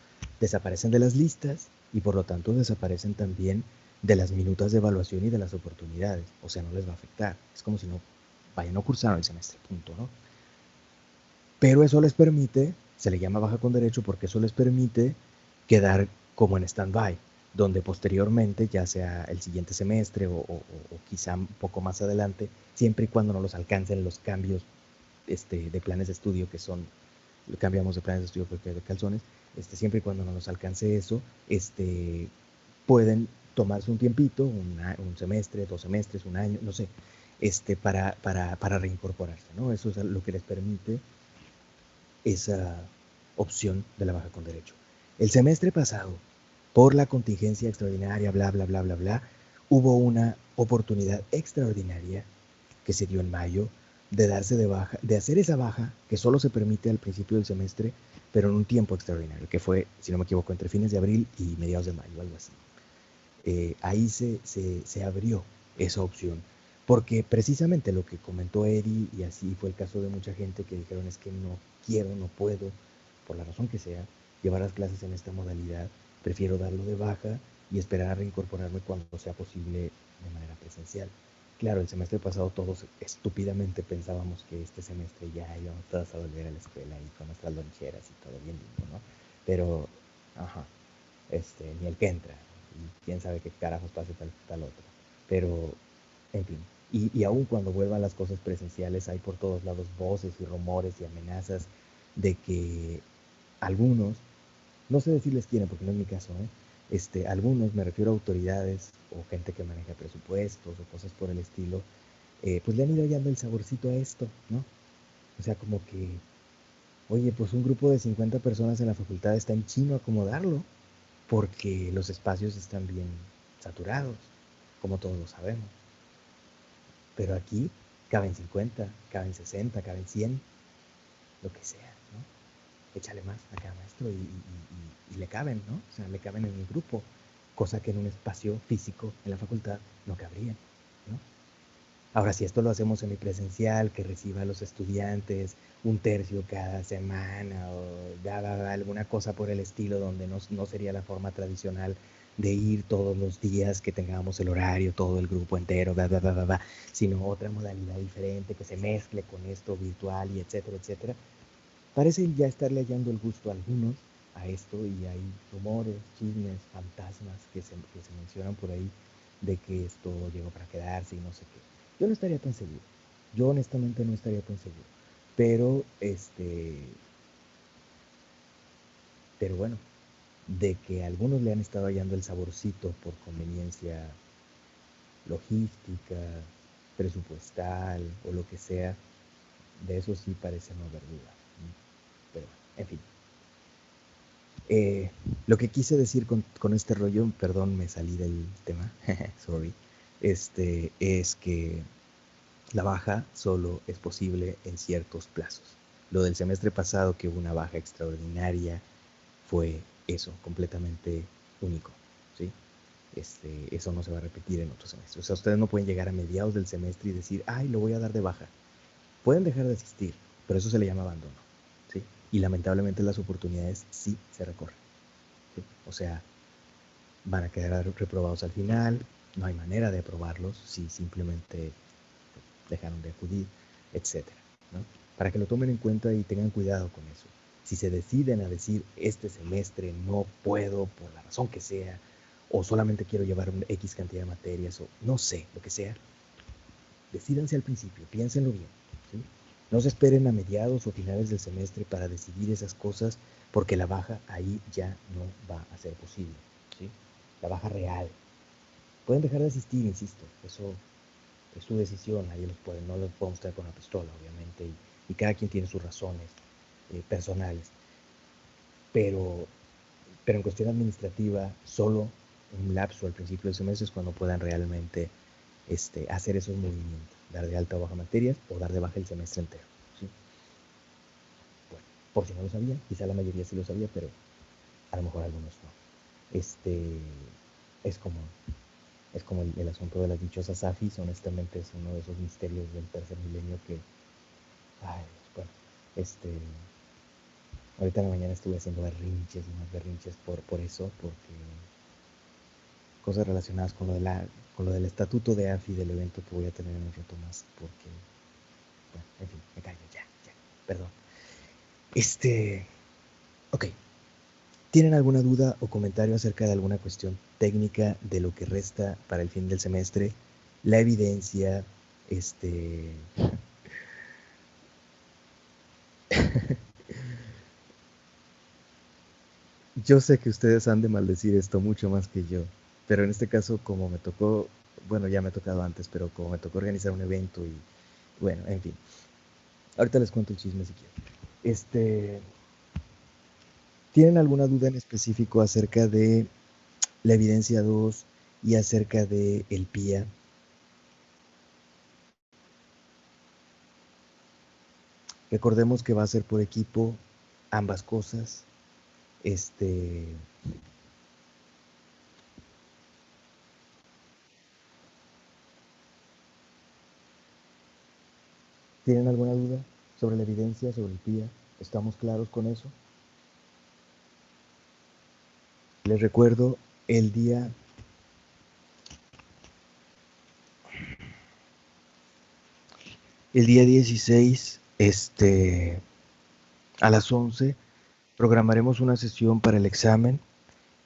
Desaparecen de las listas y por lo tanto desaparecen también de las minutas de evaluación y de las oportunidades. O sea, no les va a afectar. Es como si no no cursaron el semestre, punto, ¿no? Pero eso les permite, se le llama baja con derecho porque eso les permite quedar como en stand-by, donde posteriormente, ya sea el siguiente semestre o quizá un poco más adelante, siempre y cuando no los alcancen los cambios de planes de estudio que son, cambiamos de planes de estudio porque de calzones, siempre y cuando no nos alcance eso, pueden tomarse un tiempito, un semestre, 2 semestres, un año, no sé, para reincorporarse, ¿no? Eso es lo que les permite esa opción de la baja con derecho. El semestre pasado, por la contingencia extraordinaria, bla, bla, bla, bla, bla, hubo una oportunidad extraordinaria que se dio en mayo de darse de baja, de hacer esa baja que solo se permite al principio del semestre, pero en un tiempo extraordinario, que fue, si no me equivoco, entre fines de abril y mediados de mayo, algo así. Ahí se abrió esa opción, porque precisamente lo que comentó Eri, y así fue el caso de mucha gente que dijeron es que no quiero, no puedo, por la razón que sea, llevar las clases en esta modalidad, prefiero darlo de baja y esperar a reincorporarme cuando sea posible de manera presencial. Claro, el semestre pasado todos estúpidamente pensábamos que este semestre ya íbamos todos a volver a la escuela y con nuestras loncheras y todo bien lindo, ¿no? Pero, ni el que entra, y quién sabe qué carajos pase tal otro. Pero, en fin, y aún cuando vuelvan las cosas presenciales, hay por todos lados voces y rumores y amenazas de que algunos, no sé decirles quiénes porque no es mi caso, algunos, me refiero a autoridades o gente que maneja presupuestos o cosas por el estilo, pues le han ido hallando el saborcito a esto, ¿no? O sea, como que, oye, pues un grupo de 50 personas en la facultad está en chino acomodarlo, porque los espacios están bien saturados, como todos lo sabemos. Pero aquí caben 50, caben 60, caben 100, lo que sea, ¿no? Échale más a cada maestro y le caben, ¿no? O sea, le caben en el grupo, cosa que en un espacio físico en la facultad no cabrían, ¿no? Ahora, si esto lo hacemos semipresencial, que reciba a los estudiantes un tercio cada semana o alguna cosa por el estilo, donde no sería la forma tradicional de ir todos los días, que tengamos el horario, todo el grupo entero, sino otra modalidad diferente que se mezcle con esto virtual y etcétera, etcétera. Parece ya estarle hallando el gusto a algunos a esto y hay rumores, chismes, fantasmas que se mencionan por ahí de que esto llegó para quedarse y no sé qué. Yo no estaría tan seguro. Yo honestamente no estaría tan seguro. Pero bueno, de que a algunos le han estado hallando el saborcito por conveniencia logística, presupuestal o lo que sea, de eso sí parece no haber duda. Pero bueno, en fin. Lo que quise decir con este rollo, perdón, me salí del tema, sorry, es que la baja solo es posible en ciertos plazos. Lo del semestre pasado, que hubo una baja extraordinaria, fue eso, completamente único, ¿sí? Eso no se va a repetir en otros semestres. O sea, ustedes no pueden llegar a mediados del semestre y decir, ay, lo voy a dar de baja. Pueden dejar de asistir, pero eso se le llama abandono, ¿sí? Y lamentablemente las oportunidades sí se recorren, ¿sí? O sea, van a quedar reprobados al final, no hay manera de aprobarlos si simplemente dejaron de acudir, etcétera, ¿no? Para que lo tomen en cuenta y tengan cuidado con eso. Si se deciden a decir, este semestre no puedo por la razón que sea, o solamente quiero llevar un X cantidad de materias, o no sé, lo que sea, decídanse al principio, piénsenlo bien, ¿sí? No se esperen a mediados o finales del semestre para decidir esas cosas, porque la baja ahí ya no va a ser posible, ¿sí? La baja real. Pueden dejar de asistir, insisto, eso es su decisión, no los podemos traer con la pistola, obviamente, y cada quien tiene sus razones personales. Pero en cuestión administrativa, solo un lapso al principio del semestre es cuando puedan realmente hacer esos movimientos, dar de alta o baja materias o dar de baja el semestre entero. ¿Sí? Bueno, por si no lo sabían, quizá la mayoría sí lo sabía, pero a lo mejor algunos no. Es como el asunto de las dichosas AFIs, honestamente es uno de esos misterios del tercer milenio que, ay, bueno, ahorita en la mañana estuve haciendo berrinches y más berrinches por eso, porque cosas relacionadas con lo del estatuto de AFI del evento que voy a tener en un rato más, porque, bueno, en fin, me callo, ya, perdón. Ok. ¿Tienen alguna duda o comentario acerca de alguna cuestión técnica de lo que resta para el fin del semestre? La evidencia, Yo sé que ustedes han de maldecir esto mucho más que yo, pero en este caso, como me tocó, bueno, ya me ha tocado antes, pero como me tocó organizar un evento y, bueno, en fin. Ahorita les cuento el chisme si quieren. ¿Tienen alguna duda en específico acerca de la evidencia 2 y acerca de el PIA? Recordemos que va a ser por equipo ambas cosas. ¿Tienen alguna duda sobre la evidencia, sobre el PIA? ¿Estamos claros con eso? Les recuerdo el día 16, a las 11, programaremos una sesión para el examen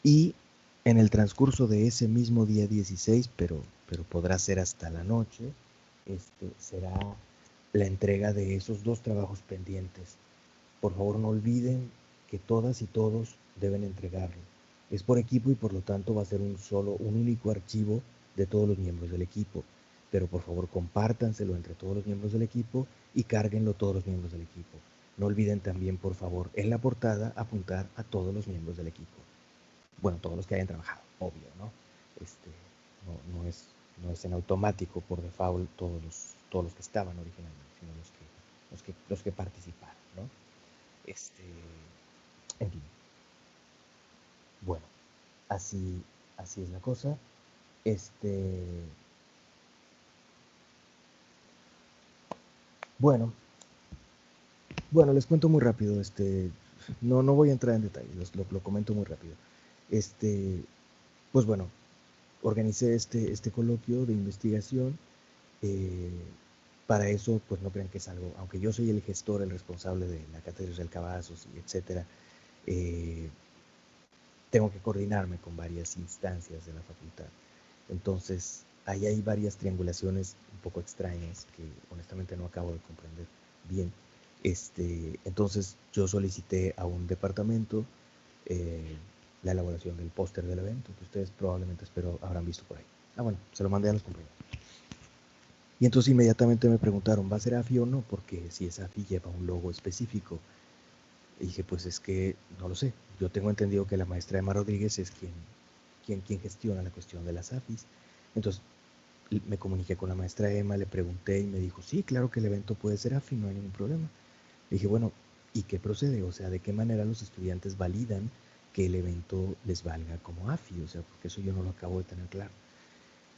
y en el transcurso de ese mismo día 16, pero podrá ser hasta la noche, será la entrega de esos 2 trabajos pendientes. Por favor, no olviden que todas y todos deben entregarlo. Es por equipo y por lo tanto va a ser un único archivo de todos los miembros del equipo. Pero por favor, compártanselo entre todos los miembros del equipo y cárguenlo todos los miembros del equipo. No olviden también, por favor, en la portada apuntar a todos los miembros del equipo. Bueno, todos los que hayan trabajado, obvio, ¿no? No es en automático por default todos los que estaban originalmente, sino los que participaron, ¿no? En fin. Bueno, así es la cosa. Bueno, les cuento muy rápido. No voy a entrar en detalles, lo comento muy rápido. Pues bueno, organicé este coloquio de investigación. Para eso, pues no crean que es algo, aunque yo soy el gestor, el responsable de la cátedra del Cavazos y etcétera, tengo que coordinarme con varias instancias de la facultad. Entonces, ahí hay varias triangulaciones un poco extrañas que honestamente no acabo de comprender bien. Entonces, yo solicité a un departamento la elaboración del póster del evento, que ustedes probablemente habrán visto por ahí. Bueno, se lo mandé a los compañeros. Y entonces inmediatamente me preguntaron, ¿va a ser AFI o no? Porque si es AFI lleva un logo específico. Y dije, pues es que no lo sé. Yo tengo entendido que la maestra Emma Rodríguez es quien gestiona la cuestión de las AFIs. Entonces me comuniqué con la maestra Emma, le pregunté y me dijo, sí, claro que el evento puede ser AFI, no hay ningún problema. Le dije, bueno, ¿y qué procede? O sea, ¿de qué manera los estudiantes validan que el evento les valga como AFI? O sea, porque eso yo no lo acabo de tener claro.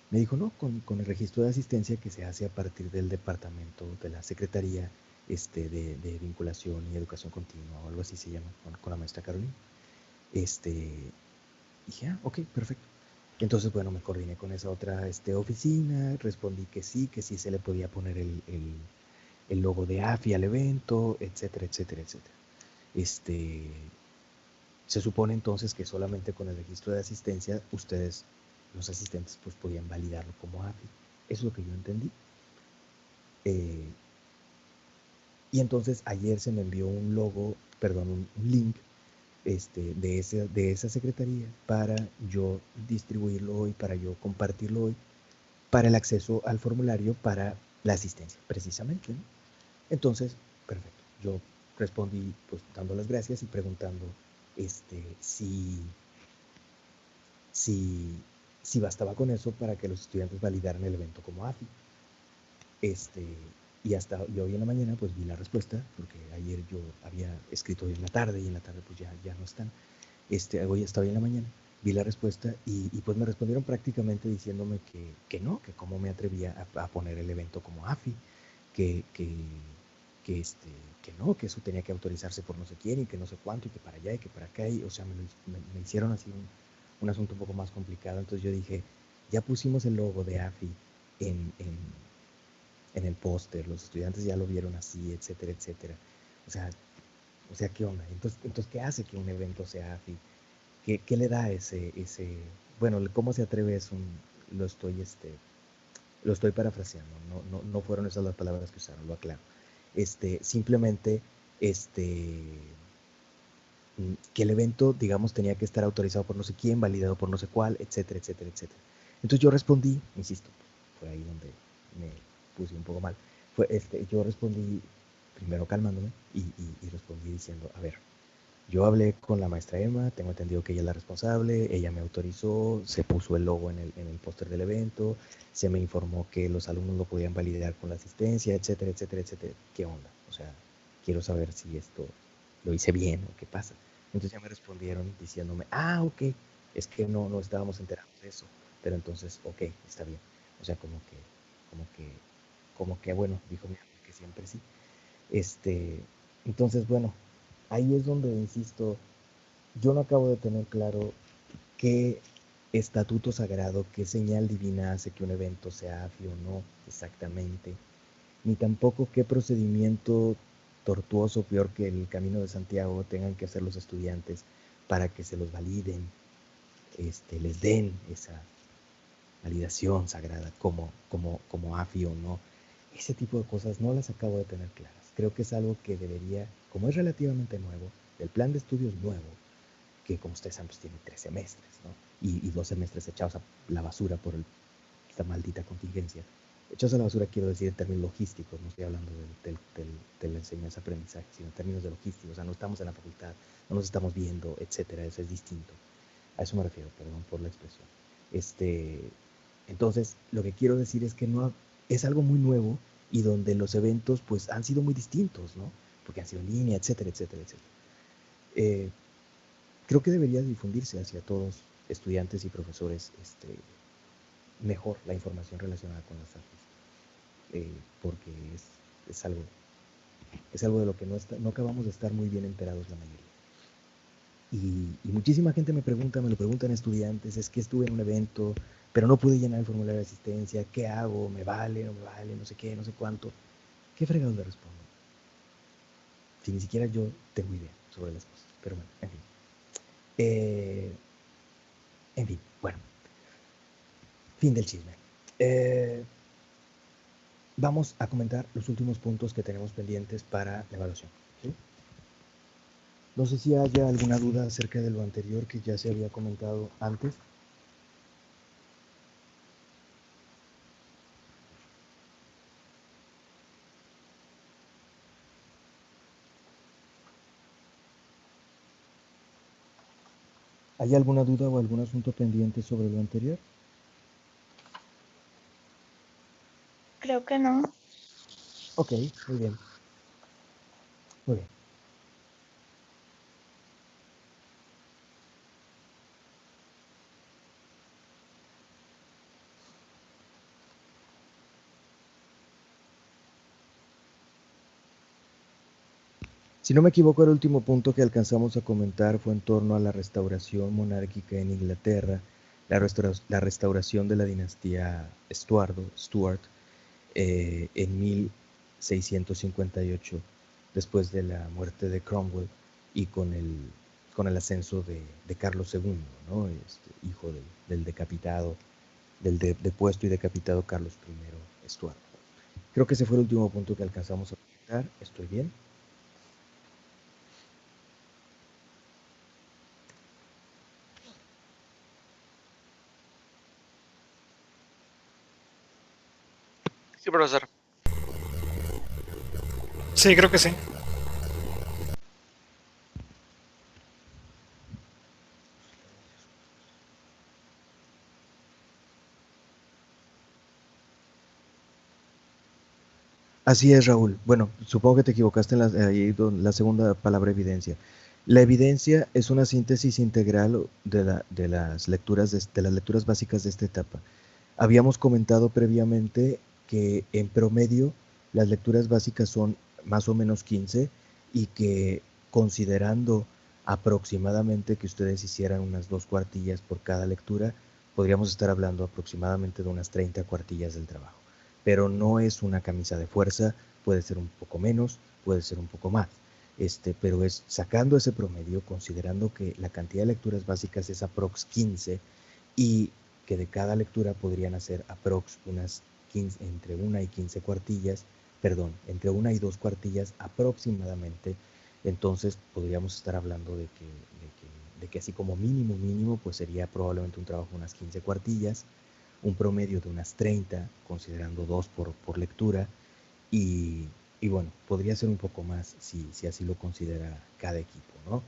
Me dijo, no, con el registro de asistencia que se hace a partir del departamento de la Secretaría de Vinculación y Educación Continua, o algo así se llama, con la maestra Carolina. Dije, ok, perfecto. Entonces, bueno, me coordiné con esa otra oficina, respondí que sí se le podía poner el logo de AFI al evento, etcétera, etcétera, etcétera. Se supone entonces que solamente con el registro de asistencia ustedes, los asistentes, pues podían validarlo como AFI. Eso es lo que yo entendí. Y entonces ayer se me envió un link de esa secretaría para yo distribuirlo hoy, para yo compartirlo hoy, para el acceso al formulario para la asistencia, precisamente, ¿no? Entonces, perfecto. Yo respondí pues dando las gracias y preguntando si si bastaba con eso para que los estudiantes validaran el evento como AFI. Y hoy en la mañana pues vi la respuesta, porque ayer yo había escrito hoy en la tarde y en la tarde pues ya no están. Hoy estaba en la mañana, vi la respuesta y pues me respondieron prácticamente diciéndome que no, que cómo me atrevía a poner el evento como AFI, que no, que eso tenía que autorizarse por no sé quién y que no sé cuánto y que para allá y que para acá. O sea, me hicieron así un asunto un poco más complicado. Entonces yo dije, ya pusimos el logo de AFI en el póster, los estudiantes ya lo vieron así, etcétera, etcétera. O sea, ¿qué onda? Entonces, ¿qué hace que un evento sea AFI? ¿Qué le da bueno, cómo se atreve lo estoy parafraseando, no fueron esas las palabras que usaron, lo aclaro. Simplemente, que el evento, digamos, tenía que estar autorizado por no sé quién, validado por no sé cuál, etcétera, etcétera, etcétera. Entonces yo respondí, insisto, fue ahí donde me puse un poco mal, yo respondí primero calmándome y respondí diciendo, a ver, yo hablé con la maestra Emma, tengo entendido que ella es la responsable, ella me autorizó, se puso el logo en el póster del evento, se me informó que los alumnos lo podían validar con la asistencia, etcétera, etcétera, etcétera. ¿Qué onda? O sea, quiero saber si esto lo hice bien o qué pasa. Entonces ya me respondieron diciéndome, ok, es que no estábamos enterados de eso, pero entonces, ok, está bien. O sea, como que bueno, dijo mi amigo que siempre sí. Entonces, bueno, ahí es donde, insisto, yo no acabo de tener claro qué estatuto sagrado, qué señal divina hace que un evento sea AFI o no exactamente, ni tampoco qué procedimiento tortuoso, peor que el Camino de Santiago, tengan que hacer los estudiantes para que se los validen, les den esa validación sagrada como AFI o no. Ese tipo de cosas no las acabo de tener claras. Creo que es algo que debería, como es relativamente nuevo, el plan de estudios nuevo, que como ustedes saben, pues tiene 3 semestres, ¿no? Y 2 semestres echados a la basura por esta maldita contingencia. Echados a la basura quiero decir en términos logísticos, no estoy hablando de la enseñanza-aprendizaje, sino en términos de logísticos. O sea, no estamos en la facultad, no nos estamos viendo, etcétera. Eso es distinto. A eso me refiero, perdón por la expresión. Entonces, lo que quiero decir es que no es algo muy nuevo y donde los eventos pues han sido muy distintos, ¿no? Porque han sido en línea, etcétera, etcétera, etcétera. Creo que debería difundirse hacia todos, estudiantes y profesores, mejor la información relacionada con las AFIs, porque es algo de lo que no acabamos de estar muy bien enterados la mayoría. Y muchísima gente me lo preguntan estudiantes, es que estuve en un evento, pero no pude llenar el formulario de asistencia, ¿qué hago? ¿Me vale? ¿No me vale? No sé qué, no sé cuánto. ¿Qué fregados le respondo? Si ni siquiera yo tengo idea sobre las cosas, pero bueno, en fin. Bueno, fin del chisme. Vamos a comentar los últimos puntos que tenemos pendientes para la evaluación, ¿sí? No sé si haya alguna duda acerca de lo anterior que ya se había comentado antes. ¿Hay alguna duda o algún asunto pendiente sobre lo anterior? Creo que no. Ok, muy bien. Muy bien. Si no me equivoco, el último punto que alcanzamos a comentar fue en torno a la restauración monárquica en Inglaterra, la restauración de la dinastía Stuart, en 1658, después de la muerte de Cromwell y con el ascenso de Carlos II, ¿no? Hijo del decapitado, del depuesto y decapitado Carlos I Stuart. Creo que ese fue el último punto que alcanzamos a comentar. ¿Estoy bien? Sí, profesor. Sí, creo que sí. Así es, Raúl. Bueno, supongo que te equivocaste en la segunda palabra evidencia. La evidencia es una síntesis integral de las lecturas de las lecturas básicas de esta etapa. Habíamos comentado previamente que en promedio las lecturas básicas son más o menos 15 y que considerando aproximadamente que ustedes hicieran unas 2 cuartillas por cada lectura, podríamos estar hablando aproximadamente de unas 30 cuartillas del trabajo. Pero no es una camisa de fuerza, puede ser un poco menos, puede ser un poco más. Pero es sacando ese promedio, considerando que la cantidad de lecturas básicas es aprox 15 y que de cada lectura podrían hacer aprox unas 15, entre 1 y 15 cuartillas, perdón, entre 1 y 2 cuartillas aproximadamente, entonces podríamos estar hablando de que así como mínimo, pues sería probablemente un trabajo de unas 15 cuartillas, un promedio de unas 30, considerando 2 por lectura, y bueno, podría ser un poco más si así lo considera cada equipo, ¿no?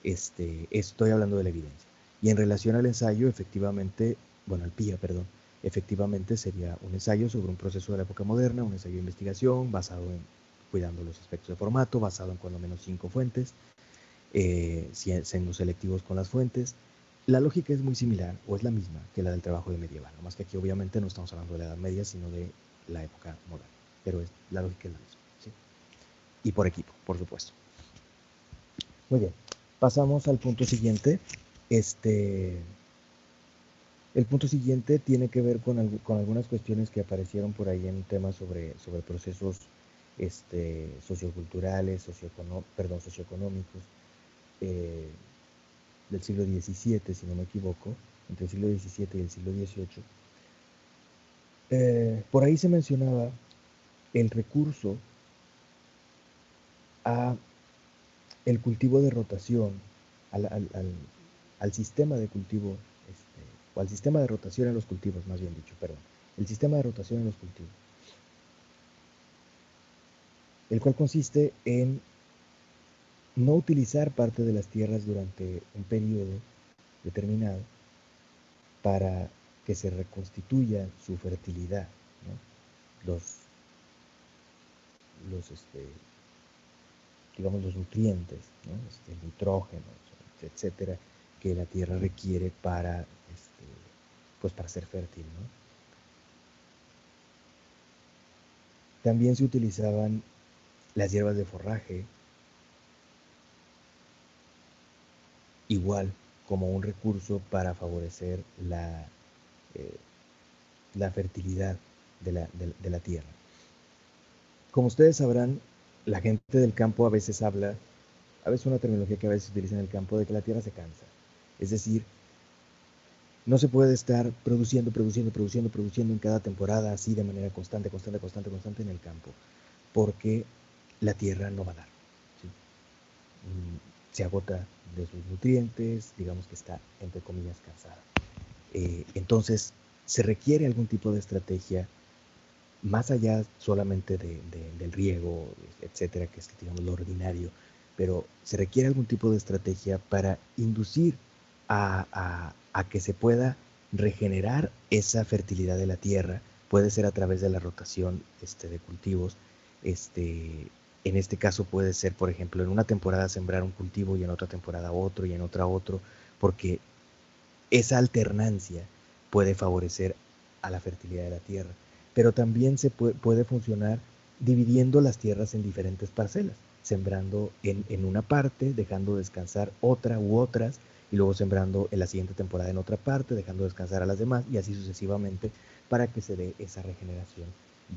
Estoy hablando de la evidencia. Y en relación al ensayo, efectivamente, bueno, al PIA, perdón, efectivamente sería un ensayo sobre un proceso de la época moderna, un ensayo de investigación basado en cuidando los aspectos de formato, basado en cuando menos 5 fuentes, siendo selectivos con las fuentes. La lógica es muy similar, o es la misma, que la del trabajo de medieval, más que aquí obviamente no estamos hablando de la Edad Media, sino de la época moderna, pero la lógica es la misma, ¿sí? Y por equipo, por supuesto. Muy bien, pasamos al punto siguiente. El punto siguiente tiene que ver con algunas cuestiones que aparecieron por ahí en temas sobre procesos socioculturales, socioeconómicos del siglo XVII, si no me equivoco, entre el siglo XVII y el siglo XVIII. Por ahí se mencionaba el recurso a el cultivo de rotación, al sistema de cultivo, o al sistema de rotación en los cultivos, más bien dicho, perdón, el sistema de rotación en los cultivos, el cual consiste en no utilizar parte de las tierras durante un periodo determinado para que se reconstituya su fertilidad, ¿no? Digamos, los nutrientes, ¿no? El nitrógeno, etcétera, que la tierra requiere para, pues para ser fértil, ¿no? También se utilizaban las hierbas de forraje, igual como un recurso para favorecer la fertilidad de la tierra. Como ustedes sabrán, la gente del campo a veces habla, a veces una terminología que a veces se utiliza en el campo, de que la tierra se cansa. Es decir, no se puede estar produciendo en cada temporada así de manera constante en el campo, porque la tierra no va a dar, ¿sí? Se agota de sus nutrientes, digamos que está, entre comillas, cansada. Entonces, se requiere algún tipo de estrategia más allá solamente del riego, etcétera, que es, digamos, lo ordinario, pero se requiere algún tipo de estrategia para inducir a que se pueda regenerar esa fertilidad de la tierra. Puede ser a través de la rotación de cultivos. En este caso puede ser, por ejemplo, en una temporada sembrar un cultivo y en otra temporada otro y en otra otro, porque esa alternancia puede favorecer a la fertilidad de la tierra. Pero también se puede funcionar dividiendo las tierras en diferentes parcelas, sembrando en una parte, dejando descansar otra u otras, y luego sembrando en la siguiente temporada en otra parte, dejando descansar a las demás, y así sucesivamente, para que se dé esa regeneración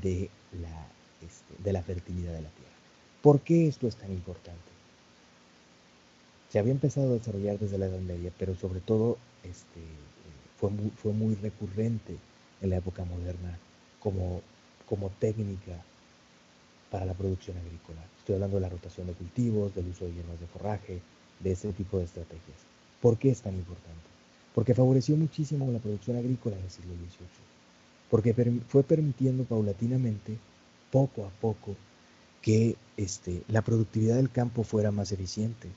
de la fertilidad de la tierra. ¿Por qué esto es tan importante? Se había empezado a desarrollar desde la Edad Media, pero sobre todo fue muy recurrente en la época moderna como técnica para la producción agrícola. Estoy hablando de la rotación de cultivos, del uso de hierbas de forraje, de este tipo de estrategias. ¿Por qué es tan importante? Porque favoreció muchísimo la producción agrícola en el siglo XVIII, porque fue permitiendo paulatinamente, poco a poco, que la productividad del campo fuera más eficiente,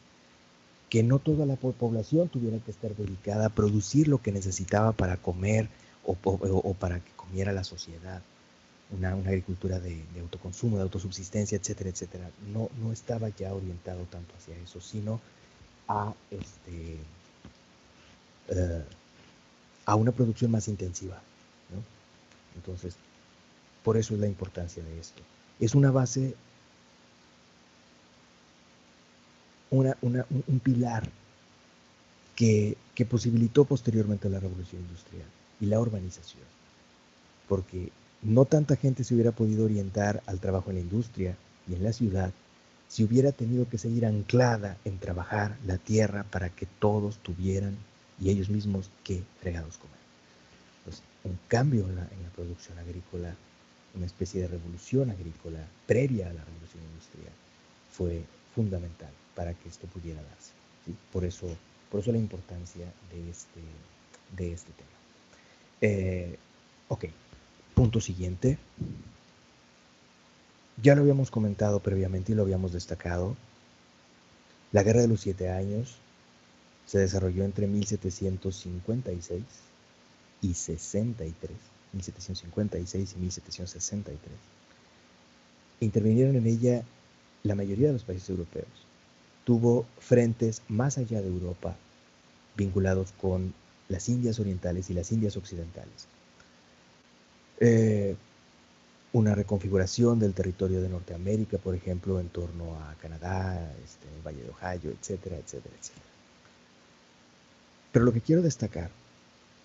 que no toda la población tuviera que estar dedicada a producir lo que necesitaba para comer o para que comiera la sociedad, una agricultura de autoconsumo, de autosubsistencia, etcétera, etcétera. No estaba ya orientado tanto hacia eso, sino a, a una producción más intensiva, ¿no? Entonces, por eso es la importancia de esto. Es una base, un pilar que posibilitó posteriormente la revolución industrial y la urbanización, porque no tanta gente se hubiera podido orientar al trabajo en la industria y en la ciudad si hubiera tenido que seguir anclada en trabajar la tierra para que todos tuvieran y ellos mismos que fregados comer. Pues un cambio en la producción agrícola, una especie de revolución agrícola previa a la revolución industrial, fue fundamental para que esto pudiera darse, ¿sí? Por eso la importancia de este tema. Ok, punto siguiente. Ya lo habíamos comentado previamente y lo habíamos destacado. La Guerra de los 7 Años se desarrolló entre 1756 y 63, 1756 y 1763. Intervinieron en ella la mayoría de los países europeos. Tuvo frentes más allá de Europa, vinculados con las Indias Orientales y las Indias Occidentales. Una reconfiguración del territorio de Norteamérica, por ejemplo, en torno a Canadá, el Valle de Ohio, etcétera, etcétera, etcétera. Pero lo que quiero destacar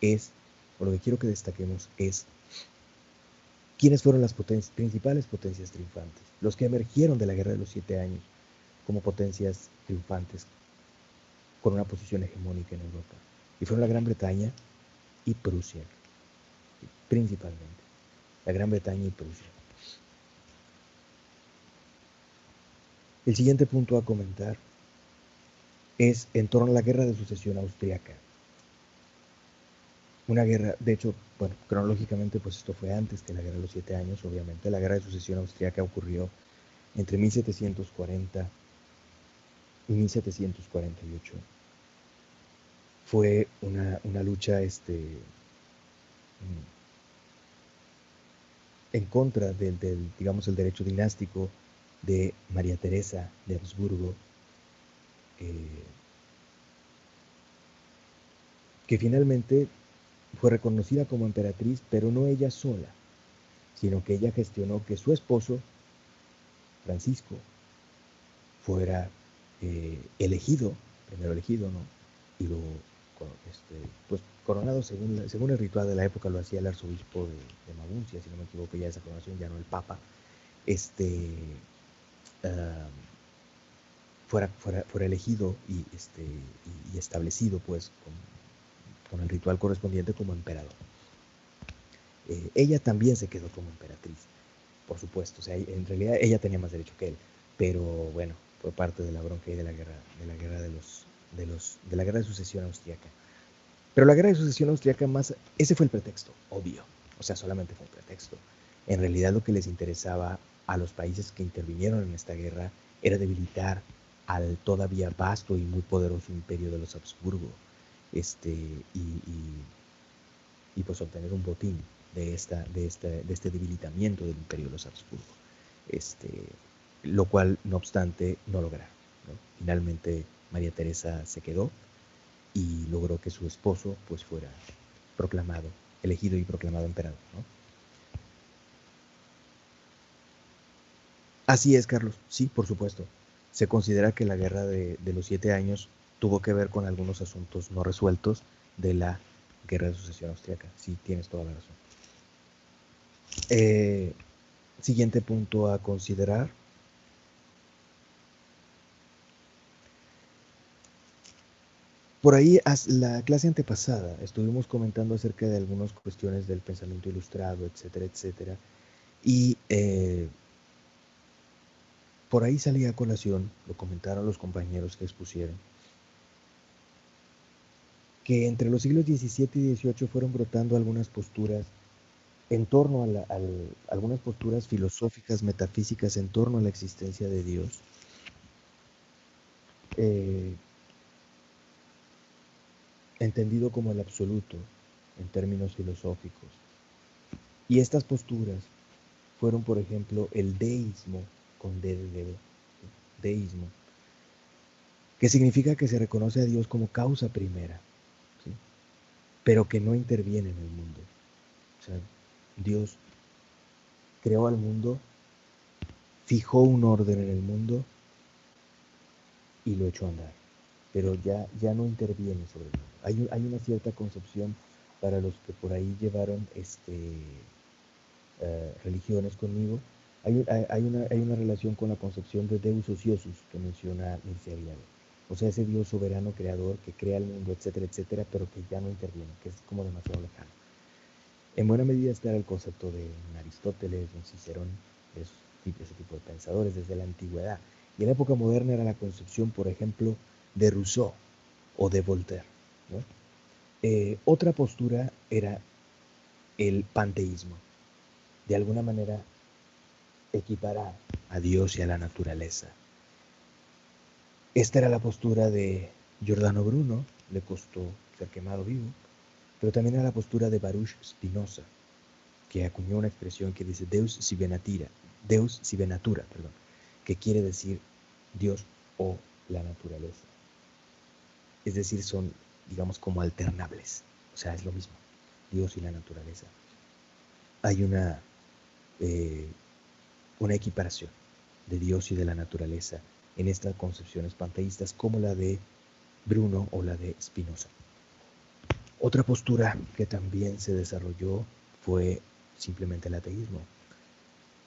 es, o lo que quiero que destaquemos es, quiénes fueron las principales potencias triunfantes, los que emergieron de la Guerra de los 7 Años como potencias triunfantes con una posición hegemónica en Europa. Y fueron la Gran Bretaña y Prusia, principalmente. La Gran Bretaña y Prusia. El siguiente punto a comentar es en torno a la Guerra de Sucesión Austriaca. Una guerra, de hecho, bueno, cronológicamente, pues esto fue antes que la Guerra de los 7 Años, obviamente. La Guerra de Sucesión Austriaca ocurrió entre 1740 y 1748. Fue una lucha en contra digamos, el derecho dinástico de María Teresa de Habsburgo, que finalmente fue reconocida como emperatriz, pero no ella sola, sino que ella gestionó que su esposo, Francisco, fuera elegido, primero elegido, ¿no? Y luego pues coronado según el ritual de la época, lo hacía el arzobispo de Maguncia, si no me equivoco, ya esa coronación, ya no el papa, fuera elegido y establecido pues con el ritual correspondiente como emperador. Ella también se quedó como emperatriz, por supuesto, o sea, en realidad ella tenía más derecho que él, pero bueno, fue parte de la bronca y de la guerra de la Guerra de Sucesión Austriaca. Pero la Guerra de Sucesión Austriaca ese fue el pretexto, obvio, o sea, solamente fue un pretexto. En realidad lo que les interesaba a los países que intervinieron en esta guerra era debilitar al todavía vasto y muy poderoso imperio de los Habsburgo, y pues obtener un botín de este debilitamiento del imperio de los Habsburgo, lo cual no obstante no lograron, ¿no? Finalmente María Teresa se quedó y logró que su esposo pues fuera elegido y proclamado emperador, ¿no? Así es, Carlos, sí, por supuesto. Se considera que la Guerra de los 7 Años tuvo que ver con algunos asuntos no resueltos de la Guerra de Sucesión Austriaca. Sí, tienes toda la razón. Siguiente punto a considerar. Por ahí, la clase antepasada, estuvimos comentando acerca de algunas cuestiones del pensamiento ilustrado, etcétera, etcétera. Y por ahí salía a colación, lo comentaron los compañeros que expusieron, que entre los siglos XVII y XVIII fueron brotando algunas posturas en torno a algunas posturas filosóficas, metafísicas en torno a la existencia de Dios, entendido como el absoluto en términos filosóficos. Y estas posturas fueron, por ejemplo, el deísmo, con D de dedo, deísmo, que significa que se reconoce a Dios como causa primera, ¿sí? Pero que no interviene en el mundo. O sea, Dios creó al mundo, fijó un orden en el mundo y lo echó a andar, pero ya no interviene sobre el mundo. Hay una cierta concepción para los que por ahí llevaron religiones conmigo. Hay una relación con la concepción de Deus Ociosus que menciona Mircea Eliade. O sea, ese Dios soberano, creador, que crea el mundo, etcétera, etcétera, pero que ya no interviene, que es como demasiado lejano. En buena medida está el concepto de un Aristóteles, un Cicerón, ese tipo de pensadores desde la antigüedad. Y en la época moderna era la concepción, por ejemplo, de Rousseau o de Voltaire, ¿no? Otra postura era el panteísmo. De alguna manera equiparar a Dios y a la naturaleza. Esta era la postura de Giordano Bruno, le costó ser quemado vivo, pero también era la postura de Baruch Spinoza, que acuñó una expresión que dice Deus sive natura, que quiere decir Dios o la naturaleza. Es decir, son, digamos, como alternables, o sea, es lo mismo, Dios y la naturaleza. Hay una equiparación de Dios y de la naturaleza en estas concepciones panteístas como la de Bruno o la de Spinoza. Otra postura que también se desarrolló fue simplemente el ateísmo.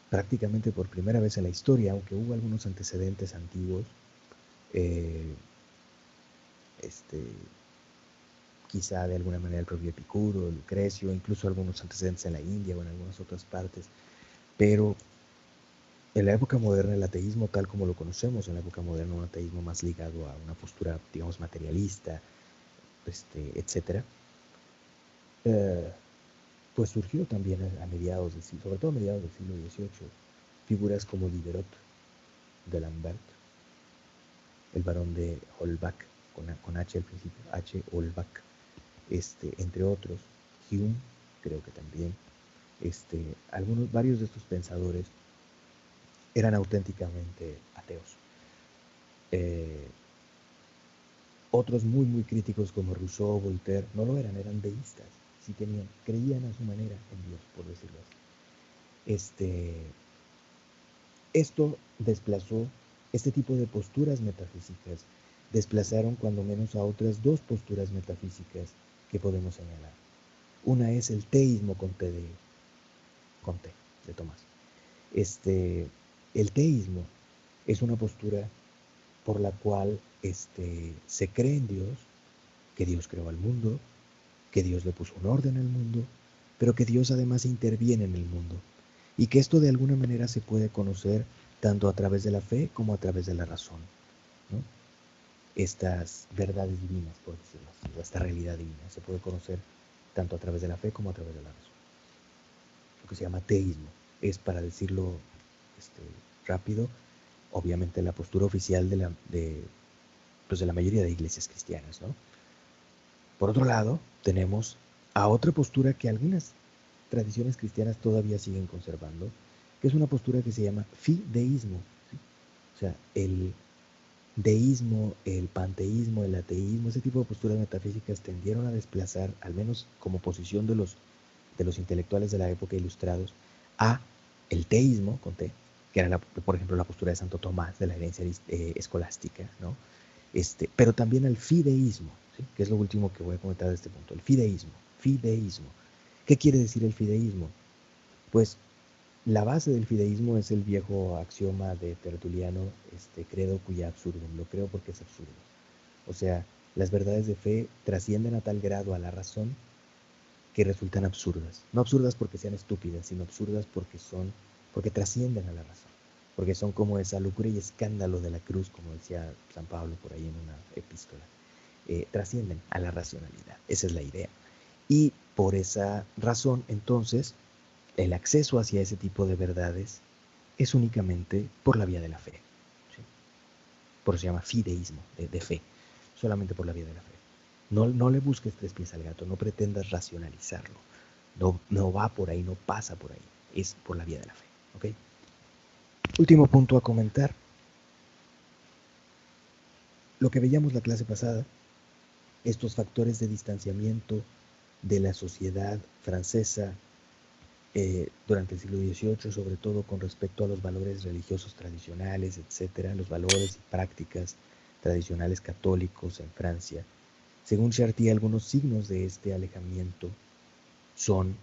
Prácticamente por primera vez en la historia, aunque hubo algunos antecedentes antiguos, quizá de alguna manera el propio Epicuro, Lucrecio, incluso algunos antecedentes en la India o en algunas otras partes, pero en la época moderna el ateísmo tal como lo conocemos, en la época moderna un ateísmo más ligado a una postura, digamos, materialista, etcétera, pues surgió también a mediados del siglo, sobre todo a mediados del siglo XVIII, figuras como Diderot, d'Alembert, el barón de Holbach, con H al principio, H. Holbach, entre otros, Hume, creo que también, varios de estos pensadores eran auténticamente ateos. Otros muy, muy críticos como Rousseau, Voltaire, no lo eran deístas, sí creían a su manera en Dios, por decirlo así. Esto desplazó, este tipo de posturas metafísicas desplazaron cuando menos a otras dos posturas metafísicas que podemos señalar. Una es el teísmo con T de Tomás. El teísmo es una postura por la cual se cree en Dios, que Dios creó al mundo, que Dios le puso un orden al mundo, pero que Dios además interviene en el mundo y que esto de alguna manera se puede conocer tanto a través de la fe como a través de la razón, ¿no? Estas verdades divinas, por decirlo así, esta realidad divina se puede conocer tanto a través de la fe como a través de la razón. Lo que se llama teísmo es, para decirlo rápido, obviamente la postura oficial de la mayoría de iglesias cristianas, ¿no? Por otro lado, tenemos a otra postura que algunas tradiciones cristianas todavía siguen conservando, que es una postura que se llama fideísmo, ¿sí? O sea, el deísmo, el panteísmo, el ateísmo, ese tipo de posturas metafísicas tendieron a desplazar, al menos como posición de los intelectuales de la época ilustrados, a el teísmo, con T, que era, por ejemplo, la postura de Santo Tomás, de la herencia escolástica, ¿no? Pero también al fideísmo, ¿sí? Que es lo último que voy a comentar de este punto, el fideísmo. ¿Qué quiere decir el fideísmo? Pues la base del fideísmo es el viejo axioma de Tertuliano, credo cuia absurdum, lo creo porque es absurdo. O sea, las verdades de fe trascienden a tal grado a la razón que resultan absurdas. No absurdas porque sean estúpidas, sino absurdas porque trascienden a la razón. Porque son como esa locura y escándalo de la cruz, como decía San Pablo por ahí en una epístola. Trascienden a la racionalidad. Esa es la idea. Y por esa razón, entonces, el acceso hacia ese tipo de verdades es únicamente por la vía de la fe, ¿sí? Por eso se llama fideísmo, de fe, solamente por la vía de la fe. No le busques tres pies al gato, no pretendas racionalizarlo. No va por ahí, no pasa por ahí, es por la vía de la fe. ¿Ok? Último punto a comentar. Lo que veíamos la clase pasada, estos factores de distanciamiento de la sociedad francesa durante el siglo XVIII, sobre todo con respecto a los valores religiosos tradicionales, etcétera, los valores y prácticas tradicionales católicos en Francia. Según Chartier, algunos signos de este alejamiento son,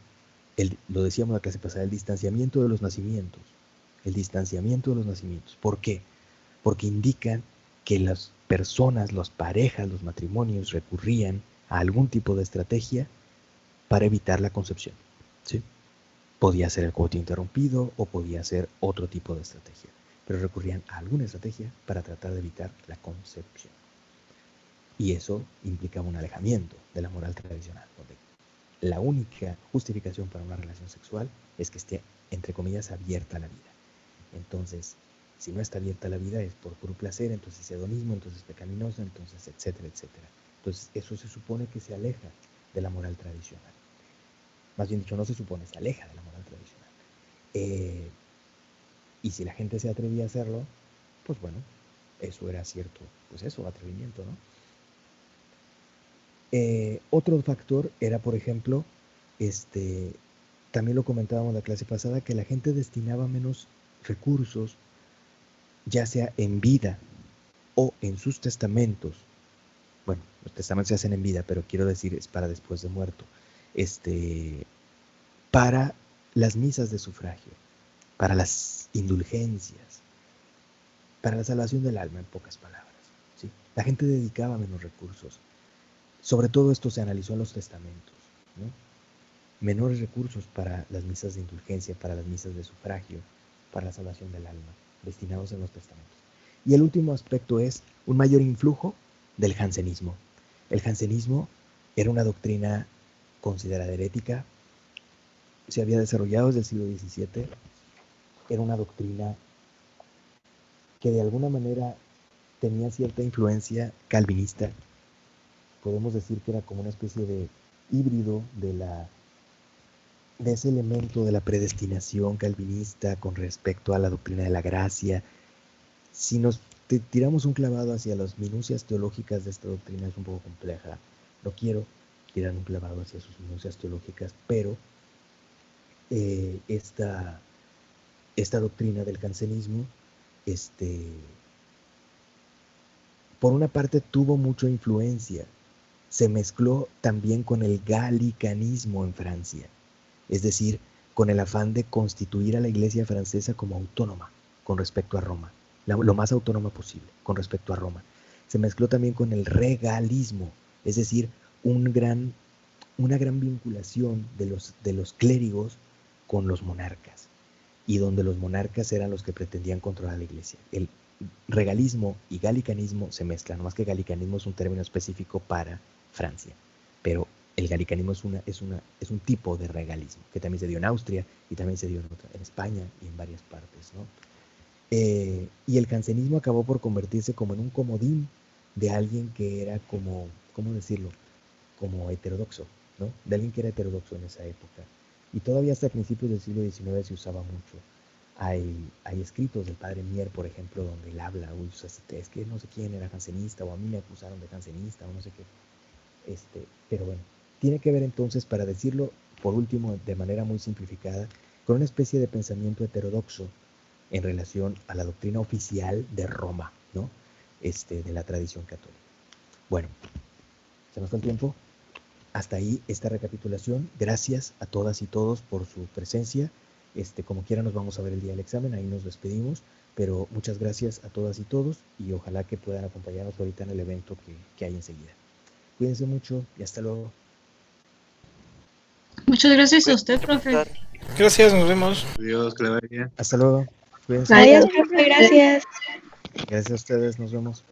lo decíamos la clase pasada, el distanciamiento de los nacimientos. El distanciamiento de los nacimientos. ¿Por qué? Porque indican que las personas, las parejas, los matrimonios recurrían a algún tipo de estrategia para evitar la concepción. ¿Sí? Podía ser el coito interrumpido o podía ser otro tipo de estrategia, pero recurrían a alguna estrategia para tratar de evitar la concepción. Y eso implicaba un alejamiento de la moral tradicional, donde la única justificación para una relación sexual es que esté, entre comillas, abierta a la vida. Entonces, si no está abierta a la vida es por puro placer, entonces es hedonismo, entonces es pecaminoso, entonces etcétera, etcétera. Entonces, eso se supone que se aleja de la moral tradicional. Más bien dicho, no se supone, se aleja de la moral tradicional. Y si la gente se atrevía a hacerlo, pues bueno, eso era cierto, pues eso, atrevimiento, ¿no? Otro factor era, por ejemplo, también lo comentábamos en la clase pasada, que la gente destinaba menos recursos, ya sea en vida o en sus testamentos. Bueno, los testamentos se hacen en vida, pero quiero decir, es para después de muerto. Para las misas de sufragio, para las indulgencias, para la salvación del alma, en pocas palabras, ¿sí? La gente dedicaba menos recursos. Sobre todo esto se analizó en los testamentos, ¿no? Menores recursos para las misas de indulgencia, para las misas de sufragio, para la salvación del alma, destinados en los testamentos. Y el último aspecto es un mayor influjo del jansenismo. El jansenismo era una doctrina considerada herética, se había desarrollado desde el siglo XVII, era una doctrina que de alguna manera tenía cierta influencia calvinista. Podemos decir que era como una especie de híbrido de ese elemento de la predestinación calvinista con respecto a la doctrina de la gracia. Si nos tiramos un clavado hacia las minucias teológicas de esta doctrina, es un poco compleja. No quiero tirar un clavado hacia sus minucias teológicas, pero esta doctrina del jansenismo, por una parte tuvo mucha influencia, se mezcló también con el galicanismo en Francia, es decir, con el afán de constituir a la iglesia francesa como autónoma con respecto a Roma, lo más autónoma posible con respecto a Roma. Se mezcló también con el regalismo, es decir, una gran vinculación de los clérigos con los monarcas, y donde los monarcas eran los que pretendían controlar la iglesia. El regalismo y galicanismo se mezclan, no más que galicanismo es un término específico para Francia, pero el galicanismo es un tipo de regalismo que también se dio en Austria y también se dio en España y en varias partes, ¿no? Y el jansenismo acabó por convertirse como en un comodín de alguien que era como, ¿cómo decirlo? Como heterodoxo, ¿no? De alguien que era heterodoxo en esa época. Y todavía hasta principios del siglo XIX se usaba mucho. Hay escritos del padre Mier, por ejemplo, donde él habla, es que no sé quién era jansenista, o a mí me acusaron de jansenista, o no sé qué. Pero bueno, tiene que ver entonces, para decirlo por último de manera muy simplificada, con una especie de pensamiento heterodoxo en relación a la doctrina oficial de Roma, ¿no? De la tradición católica. Bueno, se nos fue el tiempo. Hasta ahí esta recapitulación. Gracias a todas y todos por su presencia. Como quiera nos vamos a ver el día del examen, ahí nos despedimos, pero muchas gracias a todas y todos y ojalá que puedan acompañarnos ahorita en el evento que hay enseguida. Cuídense mucho y hasta luego. Muchas gracias a usted, profe. Gracias, nos vemos. Adiós, que le vaya bien. Hasta luego. Cuídense. Adiós, profe, gracias. Gracias a ustedes, nos vemos.